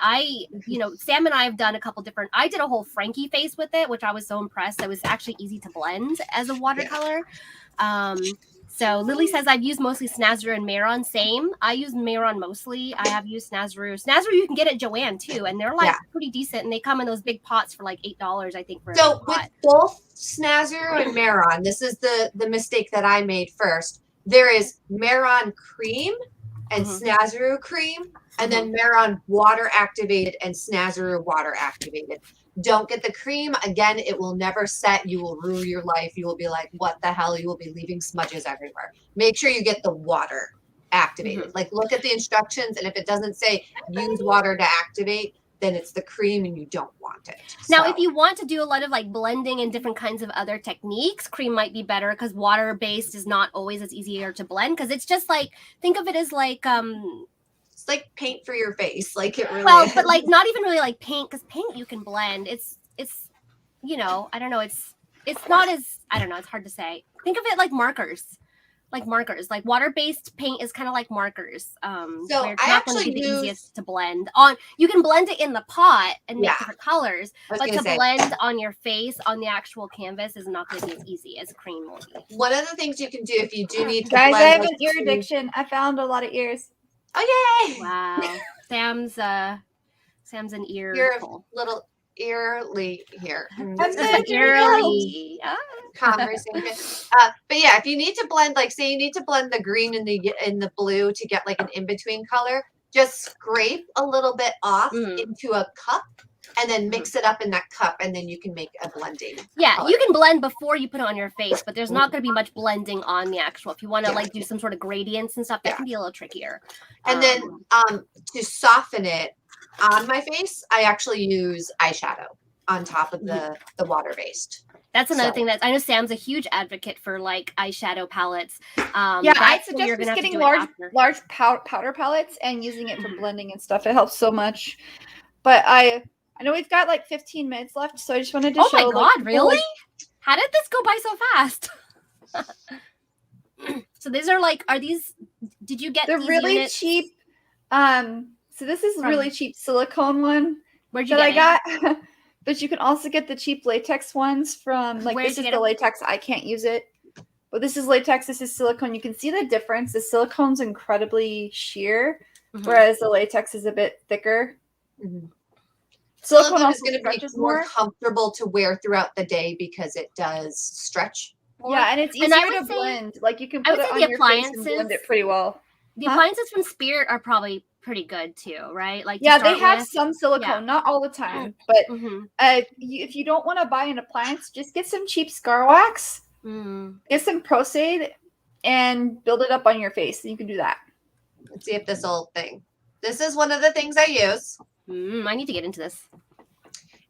Sam and I have done a couple different, I did a whole Frankie face with it, which I was so impressed. It was actually easy to blend as a watercolor. So Lily says, I've used mostly Snazaroo and Maron. Same. I use Maron mostly. I have used Snazaroo. Snazaroo you can get at Joann too, and they're like pretty decent, and they come in those big pots for like $8, I think. So with both Snazaroo and Maron, this is the mistake that I made first. There is Maron cream and Snazaroo cream, and then Maron water activated and Snazaroo water activated. Don't get the cream. Again, it will never set. You will ruin your life. You will be like, what the hell? You will be leaving smudges everywhere. Make sure you get the water activated. Like look at the instructions, and if it doesn't say use water to activate, then it's the cream and you don't want it. Now, if you want to do a lot of like blending and different kinds of other techniques, cream might be better because water-based is not always as easier to blend, because it's just like, think of it as like it's like paint for your face. Like it really is. But like not even really like paint, because paint you can blend. It's I don't know, it's not as, I don't know, it's hard to say. Think of it like markers. Like water-based paint is kind of like markers. So where it's not going to be the easiest to blend on. You can blend it in the pot and make different colors, but to blend on your face on the actual canvas is not going to be as easy as cream will be. One of the things you can do if you do need to guys, blend, I have an ear addiction. I found a lot of ears. Oh yay! Wow, Sam's an ear. You're a little eerily here. That's eerily conversation. But yeah, if you need to blend, like say you need to blend the green and the blue to get like an in-between color, just scrape a little bit off into a cup and then mix it up in that cup, and then you can make a blending. Yeah, color. you can blend before you put it on your face, but there's not going to be much blending on the actual. If you want to like do some sort of gradients and stuff, that can be a little trickier. And then to soften it, on my face, I actually use eyeshadow on top of the water-based. That's another So- thing that I know Sam's a huge advocate for, like eyeshadow palettes. Yeah, I that's where suggest you're gonna just have to getting do it after. large powder palettes and using it for blending and stuff. It helps so much. But I know we've got like 15 minutes left, so I just wanted to show. Oh my god, like, really? like, How did this go by so fast? So these are like, are these? Did you get? they're these really units? cheap. So this is From- really cheap silicone one Where'd you that get I got. But you can also get the cheap latex ones from like Where'd this you is get the them? latex. I can't use it. But this is latex, this is silicone. You can see the difference. The silicone's incredibly sheer, Mhm. whereas the latex is a bit thicker. Mhm. Silicone Silicone is also going to be stretches more more. comfortable to wear throughout the day because it does stretch more. Yeah, and it's And I easier would to say- blend. Like you can I would put it say on the your face and blend appliances- it pretty well. The Huh? appliances from Spirit are probably pretty good too, right? Like to Yeah, they start have with. some silicone, not all the time. But Mhm. if you don't want to buy an appliance, just get some cheap scar wax, Mm. get some Prosaid, and build it up on your face. You can do that. Let's see if this old thing. This is one of the things I use. I need to get into this.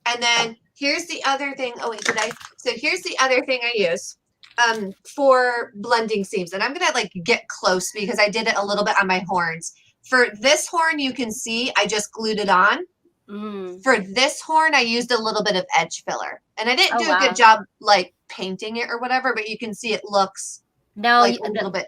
And then here's the other thing. Oh, wait, So here's the other thing I use for blending seams. And I'm going to like get close because I did it a little bit on my horns. For this horn, you can see I just glued it on. Mm. For this horn, I used a little bit of edge filler. And I didn't Oh, do a wow. good job like painting it or whatever, but you can see it looks No, like a little bit.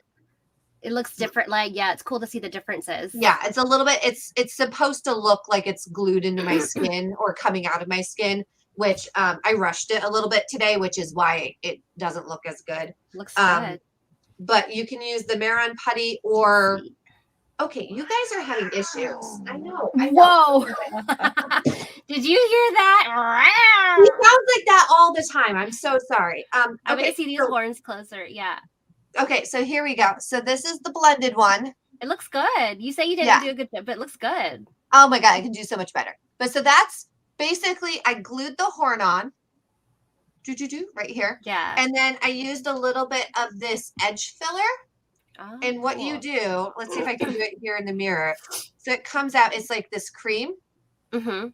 it looks different. Like, yeah, it's cool to see the differences. Yeah, it's a little bit, it's supposed to look like it's glued into my skin or coming out of my skin, which I rushed it a little bit today, which is why it doesn't look as good. Looks Um, good. But you can use the Maron putty or, okay, you guys are having issues. I know. Whoa! Did you hear that? He sounds like that all the time. I'm so sorry. I want Okay, to see these so, horns closer. Yeah, okay, so here we go. So this is the blended one. it looks good. You say you didn't Yeah. do a good job, but it looks good. Oh my God, I can do so much better. But so that's basically, I glued the horn on, right here. Yeah. And then I used a little bit of this edge filler. Oh, And what you cool. do, let's see if I can do it here in the mirror. So it comes out, it's like this cream. Mhm.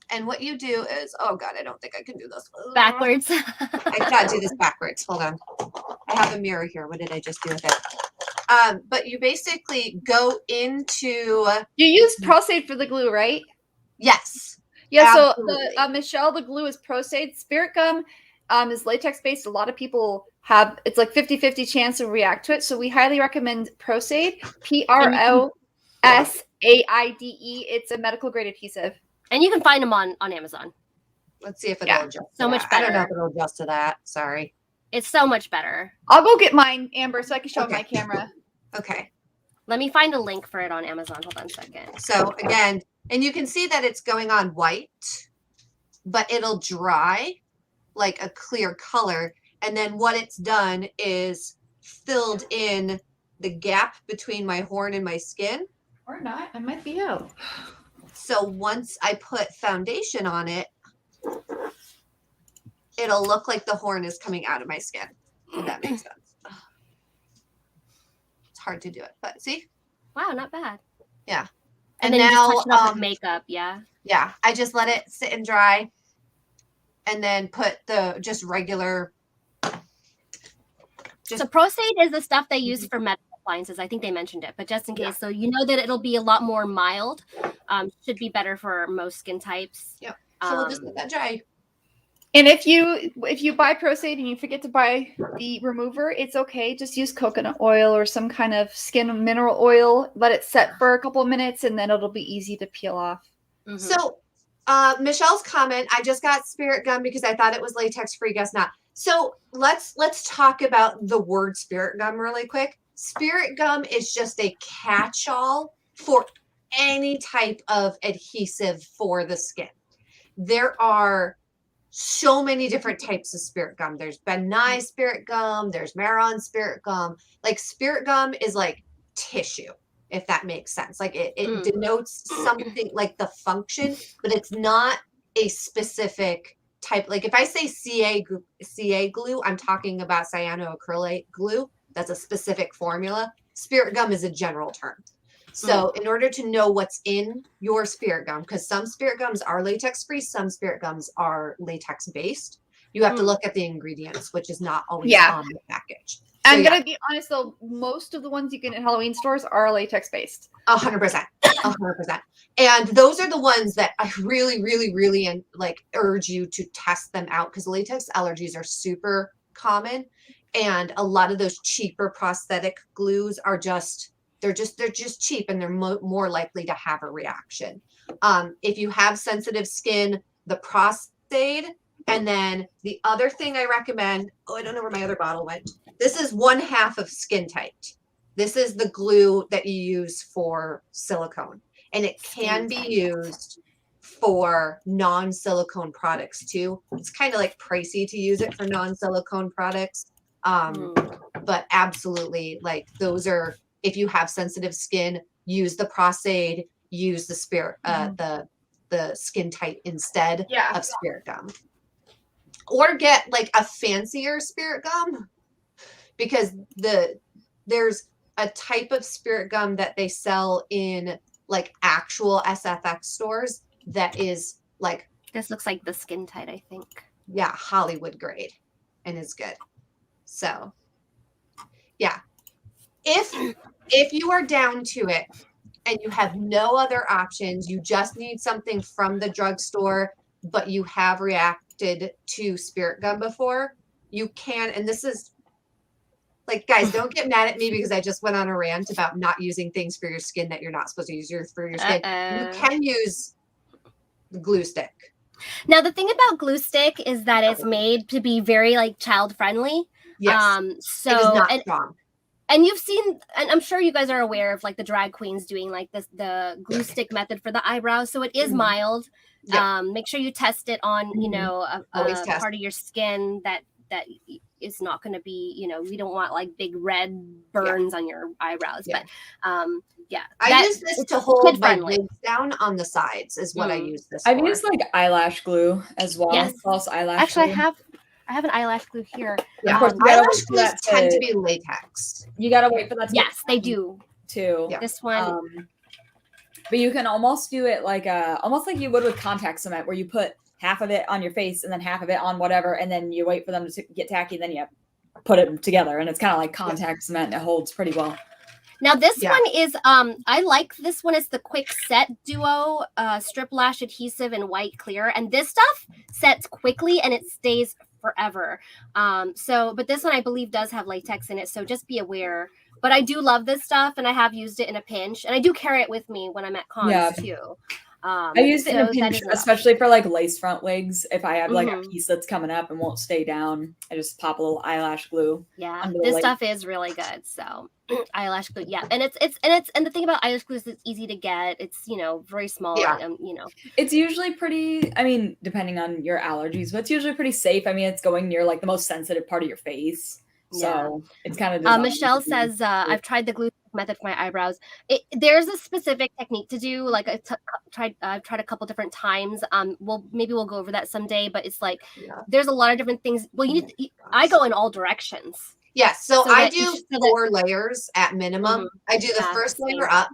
And what you do is, oh God, I don't think I can do this. Backwards. I cannot do this backwards. Hold on. I have a mirror here. What did I just do with it? But you basically go into, You use Prosaid for the glue, right? yes. Yeah, Absolutely. so Michelle, the glue is Prosaid. Spirit gum is latex based. A lot of people have it's like 50-50 chance to react to it. So we highly recommend Prosaid. Prosaide. It's a medical grade adhesive. And you can find them on Amazon. Let's see if it'll Yeah, adjust. so to much that. I don't know if better. it'll adjust to that. Sorry. It's so much better. I'll go get mine, Amber, so I can show Okay. my camera. Okay. Let me find a link for it on Amazon. Hold on a second. So again, and you can see that it's going on white, but it'll dry like a clear color. And then what it's done is filled in the gap between my horn and my skin. Or not. I might be out. So once I put foundation on it, it'll look like the horn is coming out of my skin. If that makes sense. It's hard to do it, but see? Wow, not bad. Yeah. And, And then you now, just touch it up with makeup. Yeah. Yeah, I just let it sit and dry and then put the just regular. So Prosaid is the stuff they use for medical appliances. I think they mentioned it, but just in case, Yeah. so you know that it'll be a lot more mild. Should be better for most skin types. Yep. So we'll just let that dry. And if you buy Prosaid and you forget to buy the remover, it's okay. Just use coconut oil or some kind of skin mineral oil. Let it set for a couple of minutes, and then it'll be easy to peel off. Mhm. So Michelle's comment, I just got Spirit Gum because I thought it was latex free. Guess not. So let's talk about the word Spirit Gum really quick. Spirit Gum is just a catch-all for any type of adhesive for the skin. There are so many different types of spirit gum. There's Ben Nye spirit gum, there's Maron spirit gum. Like spirit gum is like tissue, if that makes sense. Like it denotes something like the function, but it's not a specific type. Like if I say CA glue, I'm talking about cyanoacrylate glue. That's a specific formula. Spirit gum is a general term. So in order to know what's in your spirit gum, because some spirit gums are latex free, some spirit gums are latex based, you have to look at the ingredients, which is not always on the package. So, I'm gonna be honest though, most of the ones you get in Halloween stores are latex based. 100%. 100%. And those are the ones that I really, really, really like urge you to test them out, because latex allergies are super common. And a lot of those cheaper prosthetic glues are just they're just cheap, and they're more likely to have a reaction. If you have sensitive skin, the Prostaid, and then the other thing I recommend, I don't know where my other bottle went. This is 1/2 of Skin Tight. This is the glue that you use for silicone, and it can be used for non-silicone products too. It's kind of like pricey to use it for non-silicone products. But absolutely, like those are, if you have sensitive skin, use the Prostaid, use the spirit, the Skin Tight instead of spirit gum, or get like a fancier spirit gum, because there's a type of spirit gum that they sell in like actual SFX stores that is like, this looks like the Skin Tight, I think. Yeah, Hollywood grade, and it's good. So yeah, if you are down to it and you have no other options, you just need something from the drugstore, but you have reacted to spirit gum before, you can, and this is like, guys, don't get mad at me because I just went on a rant about not using things for your skin that you're not supposed to use for your skin. You can use the glue stick. Now, the thing about glue stick is that it's made to be very like child friendly. Yes. So it is not strong. And you've seen, and I'm sure you guys are aware of like the drag queens doing like this, the glue stick method for the eyebrows. So it is mild. Make sure you test it on, you know, a part of your skin that is not going to be, you know, we don't want like big red burns on your eyebrows. But I use this to hold my wigs down on the sides is what I use this for. I've used like eyelash glue as well. Yes. False eyelash Actually, glue. I have an eyelash glue here. Yeah, of course, eyelash glues tend to be latex. You gotta wait for that. Yes, they do too. Yeah. This one, but you can almost do it like almost like you would with contact cement, where you put half of it on your face and then half of it on whatever, and then you wait for them to get tacky, and then you put it together, and it's kind of like contact cement. It holds pretty well. Now this one is I like this one. It's the Quick Set Duo Strip Lash Adhesive in white clear, and this stuff sets quickly and it stays forever. But this one I believe does have latex in it, so just be aware. But I do love this stuff, and I have used it in a pinch, and I do carry it with me when I'm at cons too. I used it in a pinch, especially for like lace front wigs. If I have like a piece that's coming up and won't stay down, I just pop a little eyelash glue. Yeah, this stuff is really good. So eyelash glue, and and the thing about eyelash glue is it's easy to get. It's, you know, very small. You know, it's usually pretty. I mean, depending on your allergies, but it's usually pretty safe. I mean, it's going near like the most sensitive part of your face. So it's kind of Michelle says I've tried the glue method for my eyebrows. There's a specific technique to do. Like I've tried a couple different times. Maybe we'll go over that someday. But it's like there's a lot of different things. Well, I go in all directions. Yes, so I do 4 layers at minimum. I do the first layer up,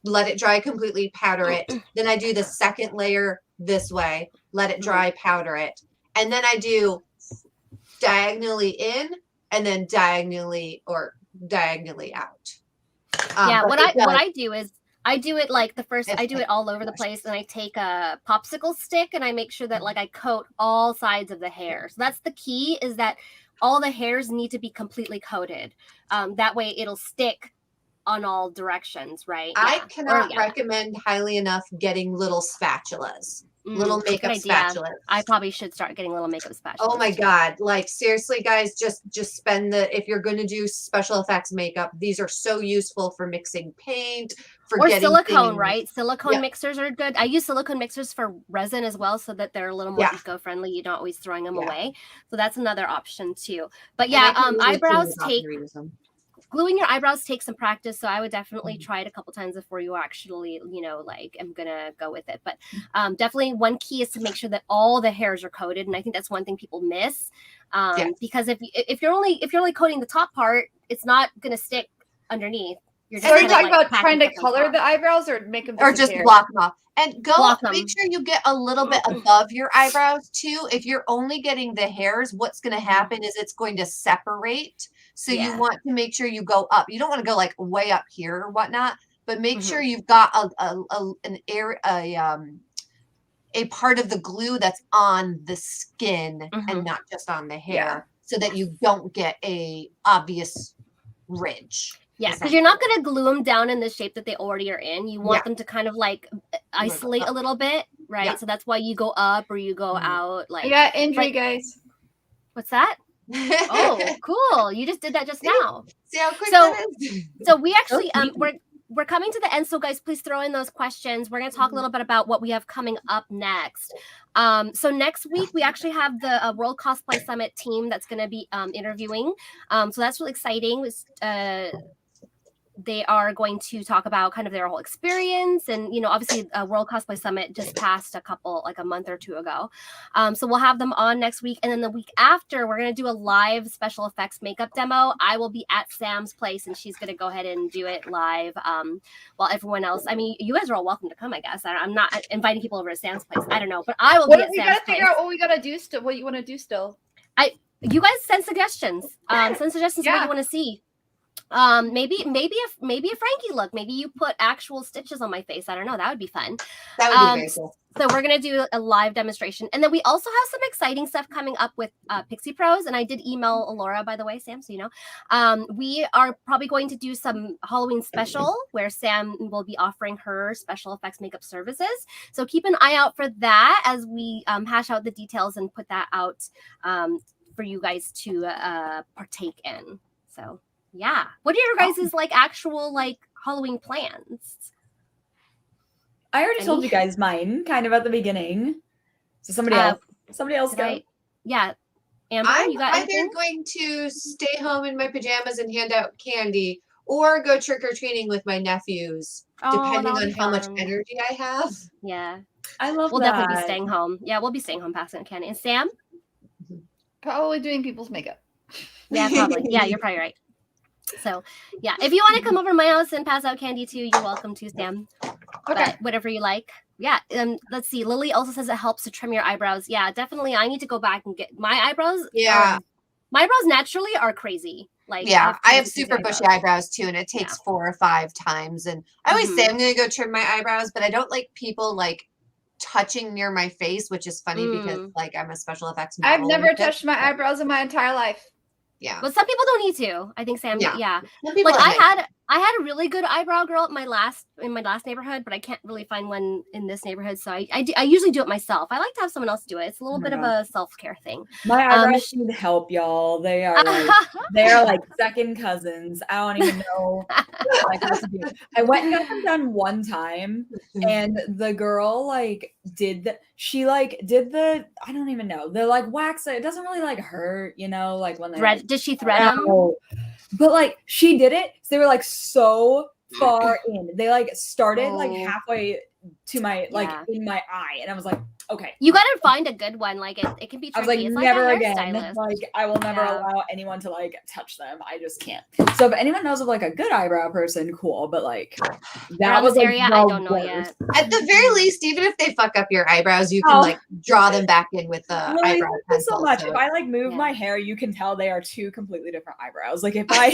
let it dry completely, powder it. Then I do the second layer this way, let it dry, powder it, and then I do diagonally in and then diagonally out. What I do is I do it like I do it all over the place, and I take a popsicle stick and I make sure that like I coat all sides of the hair. So that's the key, is that all the hairs need to be completely coated. That way it'll stick on all directions, right? I cannot recommend highly enough getting little spatulas. Little makeup spatulas. I probably should start getting little makeup spatulas. Oh my god, like seriously guys, just spend if you're going to do special effects makeup, these are so useful for mixing paint, for or getting silicone things. Right? Silicone mixers are good. I use silicone mixers for resin as well, so that they're a little more eco-friendly. You're not always throwing them away. So that's another option too. But eyebrows take gluing your eyebrows takes some practice, so I would definitely try it a couple times before you actually, you know, like, I'm gonna go with it. But definitely one key is to make sure that all the hairs are coated, and I think that's one thing people miss. Because if you're only coating the top part, it's not gonna stick underneath. You're So are you kinda, talking about packing trying to stuff on color top. the eyebrows or make them Or disappear? just block them off. And Block 'em. make sure you get a little bit above your eyebrows too. If you're only getting the hairs, what's going to happen is it's going to separate. So you Yeah. want to make sure you go up. You don't want to go like way up here or whatnot, but make Mhm. sure you've got a part of the glue that's on the skin and Mhm. not just on the hair, Yeah. so that you don't get a obvious ridge. Yeah, because you're not going to glue them down in the shape that they already are in. You want Yeah. them to kind of like go isolate up. a little bit, right? Yeah. So that's why you go up or you go Mhm. out. I Like, got injury, like- guys. what's that? Oh, cool! You just did that just See? now. See how quick So- that is? So we actually neat. we're coming to the end. So guys, please throw in those questions. We're going to talk a little bit about what we have coming up next. So next week we actually have the World Cosplay Summit team that's going to be interviewing. So that's really exciting. They are going to talk about kind of their whole experience, and obviously World Cosplay Summit just passed a month or two ago. So we'll have them on next week, and then the week after we're going to do a live special effects makeup demo. I will be at Sam's place, and she's going to go ahead and do it live, while everyone else, I mean, you guys are all welcome to come, I guess. I'm not inviting people over to Sam's place, I don't know, but I will be at We Sam's gotta place. figure out what we gotta do still. What you want to do still? You guys send suggestions. Send suggestions what Yeah. you want to see. Maybe a Frankie look. Maybe you put actual stitches on my face. I don't know. That would be fun. That would be very cool. So we're gonna do a live demonstration, and then we also have some exciting stuff coming up with Pixie Pros. And I did email Alora, by the way, Sam, so you know. We are probably going to do some Halloween special where Sam will be offering her special effects makeup services. So keep an eye out for that as we hash out the details and put that out for you guys to partake in. So. Yeah. What are your guys' actual Halloween plans? I already told you guys mine kind of at the beginning. So somebody else go. Yeah. Amber, I'm you got either anything? going to stay home in my pajamas and hand out candy, or go trick or treating with my nephews, depending on how much energy I have. Yeah. I love We'll that. definitely be staying home. Yeah, we'll be staying home passing candy. And Sam? Probably doing people's makeup. Yeah, probably. Yeah, you're probably right. So, yeah, if you want to come over to my house and pass out candy too, you're welcome to, Sam. Okay. But whatever you like. Yeah. Let's see. Lily also says it helps to trim your eyebrows. Yeah, definitely. I need to go back and get my eyebrows. Yeah. My eyebrows naturally are crazy. I have super bushy eyebrows too, and it takes 4 or 5 times. And I always say I'm going to go trim my eyebrows, but I don't like people touching near my face, which is funny because I'm a special effects model. I've never touched my eyebrows in my entire life. Yeah. But some people don't need to. I think Sam. Yeah. Like I had a really good eyebrow girl in my last neighborhood, but I can't really find one in this neighborhood. So I usually do it myself. I like to have someone else do it. It's a little bit of a self-care thing. My eyebrows need help, y'all. They are like second cousins. I don't even know what to do. I went and got them done one time, and the girl did the I don't even know. They're wax. It doesn't really hurt, when they thread. Did she thread them? But she did it. So they were so far in. They started halfway to my in my eye, and I was like, okay. You gotta find a good one. It can be tricky. I was like, it's never like a again. hairstylist. I will never allow anyone to touch them. I just can't. So if anyone knows of a good eyebrow person, cool. But that was area. I don't know yet. At the very least, even if they fuck up your eyebrows, you can draw them back in with the eyebrow pencil. So much. If I move my hair, you can tell they are 2 completely different eyebrows. If I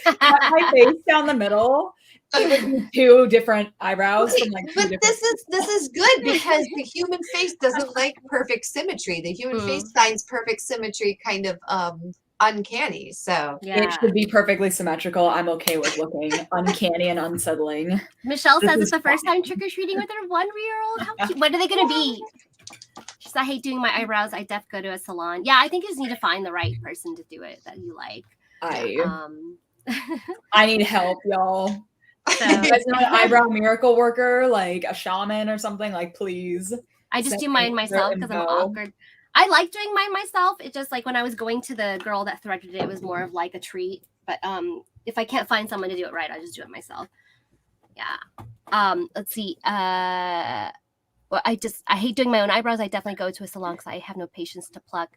cut my face down the middle, it would be 2 different eyebrows from But this is good because the human face doesn't like perfect symmetry. The human face finds perfect symmetry kind of uncanny. So it should be perfectly symmetrical. I'm okay with looking uncanny and unsettling. Michelle says it's the first time trick-or-treating with her 1-year-old. How cute. What are they gonna be? She said, I hate doing my eyebrows. I go to a salon. Yeah, I think you just need to find the right person to do it that you like. I need help, y'all. So, you guys know an eyebrow miracle worker, a shaman or something? Please. I just do mine myself because I'm awkward. I like doing mine myself. It's just when I was going to the girl that threaded it, it was more of a treat. But if I can't find someone to do it right, I just do it myself. Yeah. Let's see. Well, I hate doing my own eyebrows. I definitely go to a salon because I have no patience to pluck.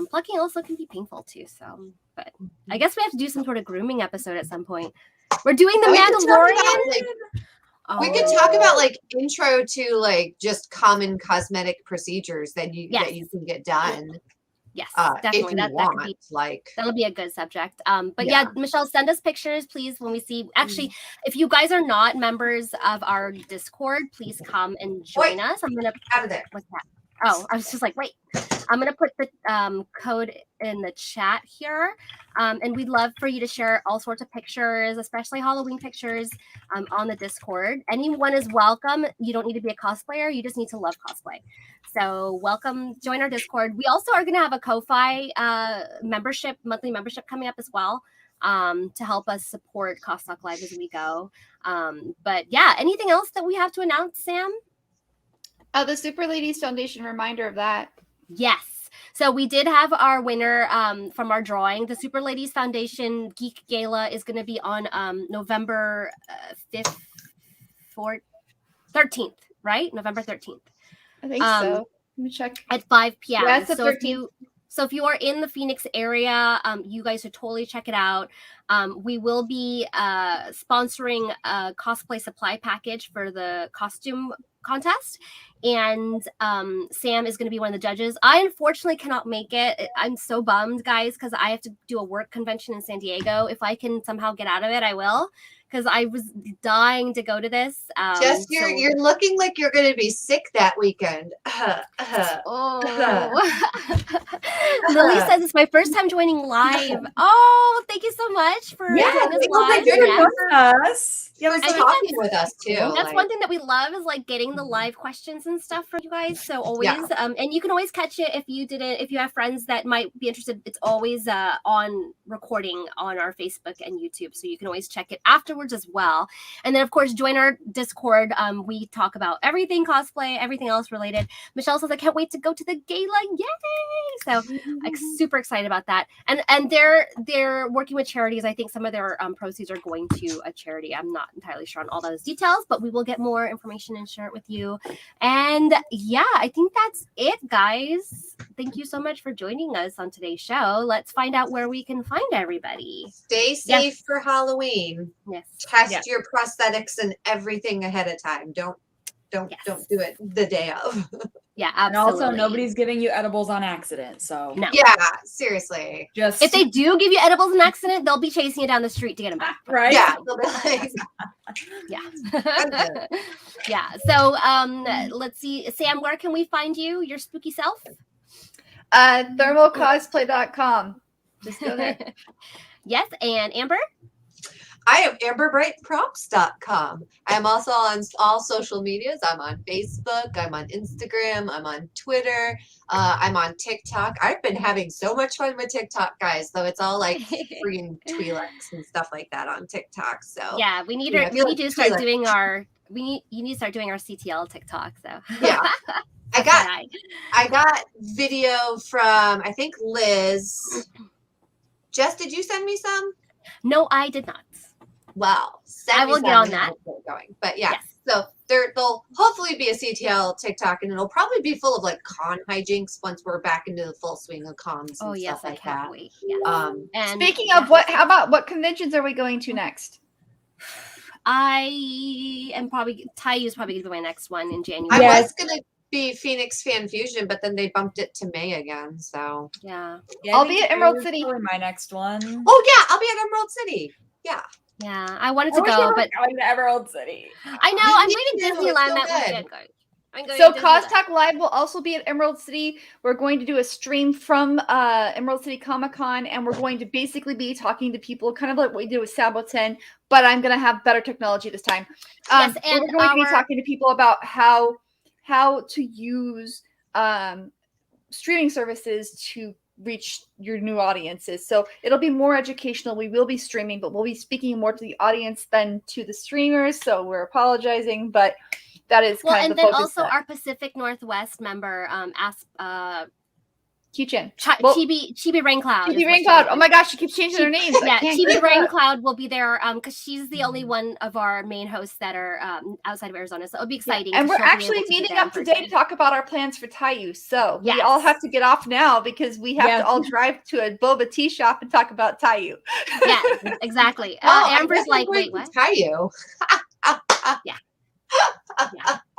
Plucking also can be painful too. So, but I guess we have to do some sort of grooming episode at some point. We're doing the We could talk Mandalorian. about, we could talk about like intro to like just common cosmetic procedures that you can get done. Yes, If definitely. you want, that'll be a good subject. But yeah, Michelle, send us pictures, please, when we see. Actually, if you guys are not members of our Discord, please come and join us. I'm gonna out of there. What's that? Oh, I was just like, wait. I'm gonna put the code in the chat here, and we'd love for you to share all sorts of pictures, especially Halloween pictures, on the Discord. Anyone is welcome. You don't need to be a cosplayer. You just need to love cosplay. So welcome, join our Discord. We also are going to have a Ko-Fi monthly membership coming up as well, to help us support CosTalk Live as we go. But yeah, anything else that we have to announce, Sam? The Super Ladies Foundation reminder of that. Yes. So we did have our winner from our drawing. The Super Ladies Foundation Geek Gala is going to be on November 13th, right? November 13th. I think so. Let me check. At 5 p.m. Yeah, it's so if you are in the Phoenix area, you guys should totally check it out. We will be sponsoring a cosplay supply package for the costume contest, and Sam is going to be one of the judges. I unfortunately cannot make it. I'm so bummed, guys, because I have to do a work convention in San Diego. If I can somehow get out of it, I will, because I was dying to go to this. Just you're looking like you're going to be sick that weekend. Lily says it's my first time joining live. Oh, thank you so much for joining us live. Us. Yeah, talking with us too. That's one thing that we love, is like getting the live questions and stuff from you guys. So always, and you can always catch it if you have friends that might be interested. It's always on recording on our Facebook and YouTube, so you can always check it afterwards as well. And then of course join our Discord. We talk about everything cosplay, everything else related. Michelle says I can't wait to go to the gala. Yay! So I'm super excited about that. And they're working with charities. I think some of their proceeds are going to a charity. I'm not entirely sure on all those details, but we will get more information and share it with you. And yeah, I think that's it, guys. Thank you so much for joining us on today's show. Let's find out where we can find everybody. Stay safe for Halloween. Yes. Test your prosthetics and everything ahead of time. Don't do it the day of. Yeah, absolutely. And also, nobody's giving you edibles on accident. So no. Yeah, seriously. Just if they do give you edibles on accident, they'll be chasing you down the street to get them back. Right? Yeah. They'll be like, yeah. Yeah. So let's see, Sam, where can we find you? Your spooky self? ThermoCosplay.com. Just go there. Yes, and Amber? I am AmberBriteProps.com. I'm also on all social medias. I'm on Facebook. I'm on Instagram. I'm on Twitter. I'm on TikTok. I've been having so much fun with TikTok, guys. Though it's all like freaking Twi'leks and stuff like that on TikTok. So yeah, we need to start doing our CTL TikTok. So yeah. I got video from, I think, Liz. Jess, did you send me some? No, I did not. Well, I will get on that. Going. But yeah, so there'll hopefully be a CTL TikTok, and it'll probably be full of like con hijinks once we're back into the full swing of cons and stuff like that. Wait. Yes. And speaking of what conventions are we going to next? I am probably Tayu's probably gonna be my next one in January. I was gonna be Phoenix Fan Fusion, but then they bumped it to May again. So yeah I'll be at Emerald City. My next one. Oh yeah, I'll be at Emerald City. Yeah. Yeah, I wanted to go, but going to Emerald City. I know I'm going to Disneyland that weekend, guys. So CosTalk Live will also be at Emerald City. We're going to do a stream from Emerald City Comic Con, and we're going to basically be talking to people, kind of like what we did with Saboten, but I'm going to have better technology this time. Yes, and we're going to be talking to people about how to use streaming services to reach your new audiences. So it'll be more educational. We will be streaming, but we'll be speaking more to the audience than to the streamers. So we're apologizing, but that is kind of the focus. Also our Pacific Northwest member Q-Chan. Chibi Raincloud. Chibi Raincloud. Oh my gosh, she keeps changing her names. Yeah, Chibi Raincloud will be there because she's the only one of our main hosts that are outside of Arizona. So it'll be exciting. And we're she'll be actually able to be meeting there up in today person. to talk about our plans for Taiyu. So we Yes. all have to get off now because we have to all drive to a boba tea shop and talk about Taiyu. Yeah, exactly. Oh, Amber's like, wait, what? Taiyu. Yeah.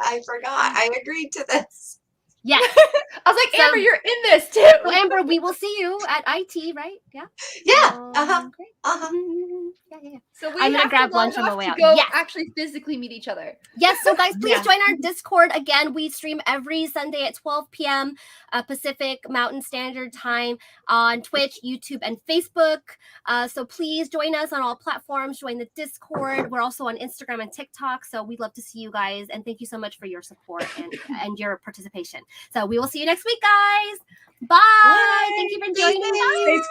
I forgot. I agreed to this. Yeah. I was like, Amber, you're in this too. Well, Amber, we will see you at IT, right? Yeah. Yeah. Great. Uh-huh. Yeah. So I'm gonna have grab to lunch log on the off way to out. Go Yes. actually physically meet each other. Yes, so guys, please join our Discord. Again, we stream every Sunday at 12 p.m. Pacific Mountain Standard Time on Twitch, YouTube, and Facebook. So please join us on all platforms. Join the Discord. We're also on Instagram and TikTok. So we'd love to see you guys. And thank you so much for your support and your participation. So we will see you next week, guys. Bye. Thank you for joining us.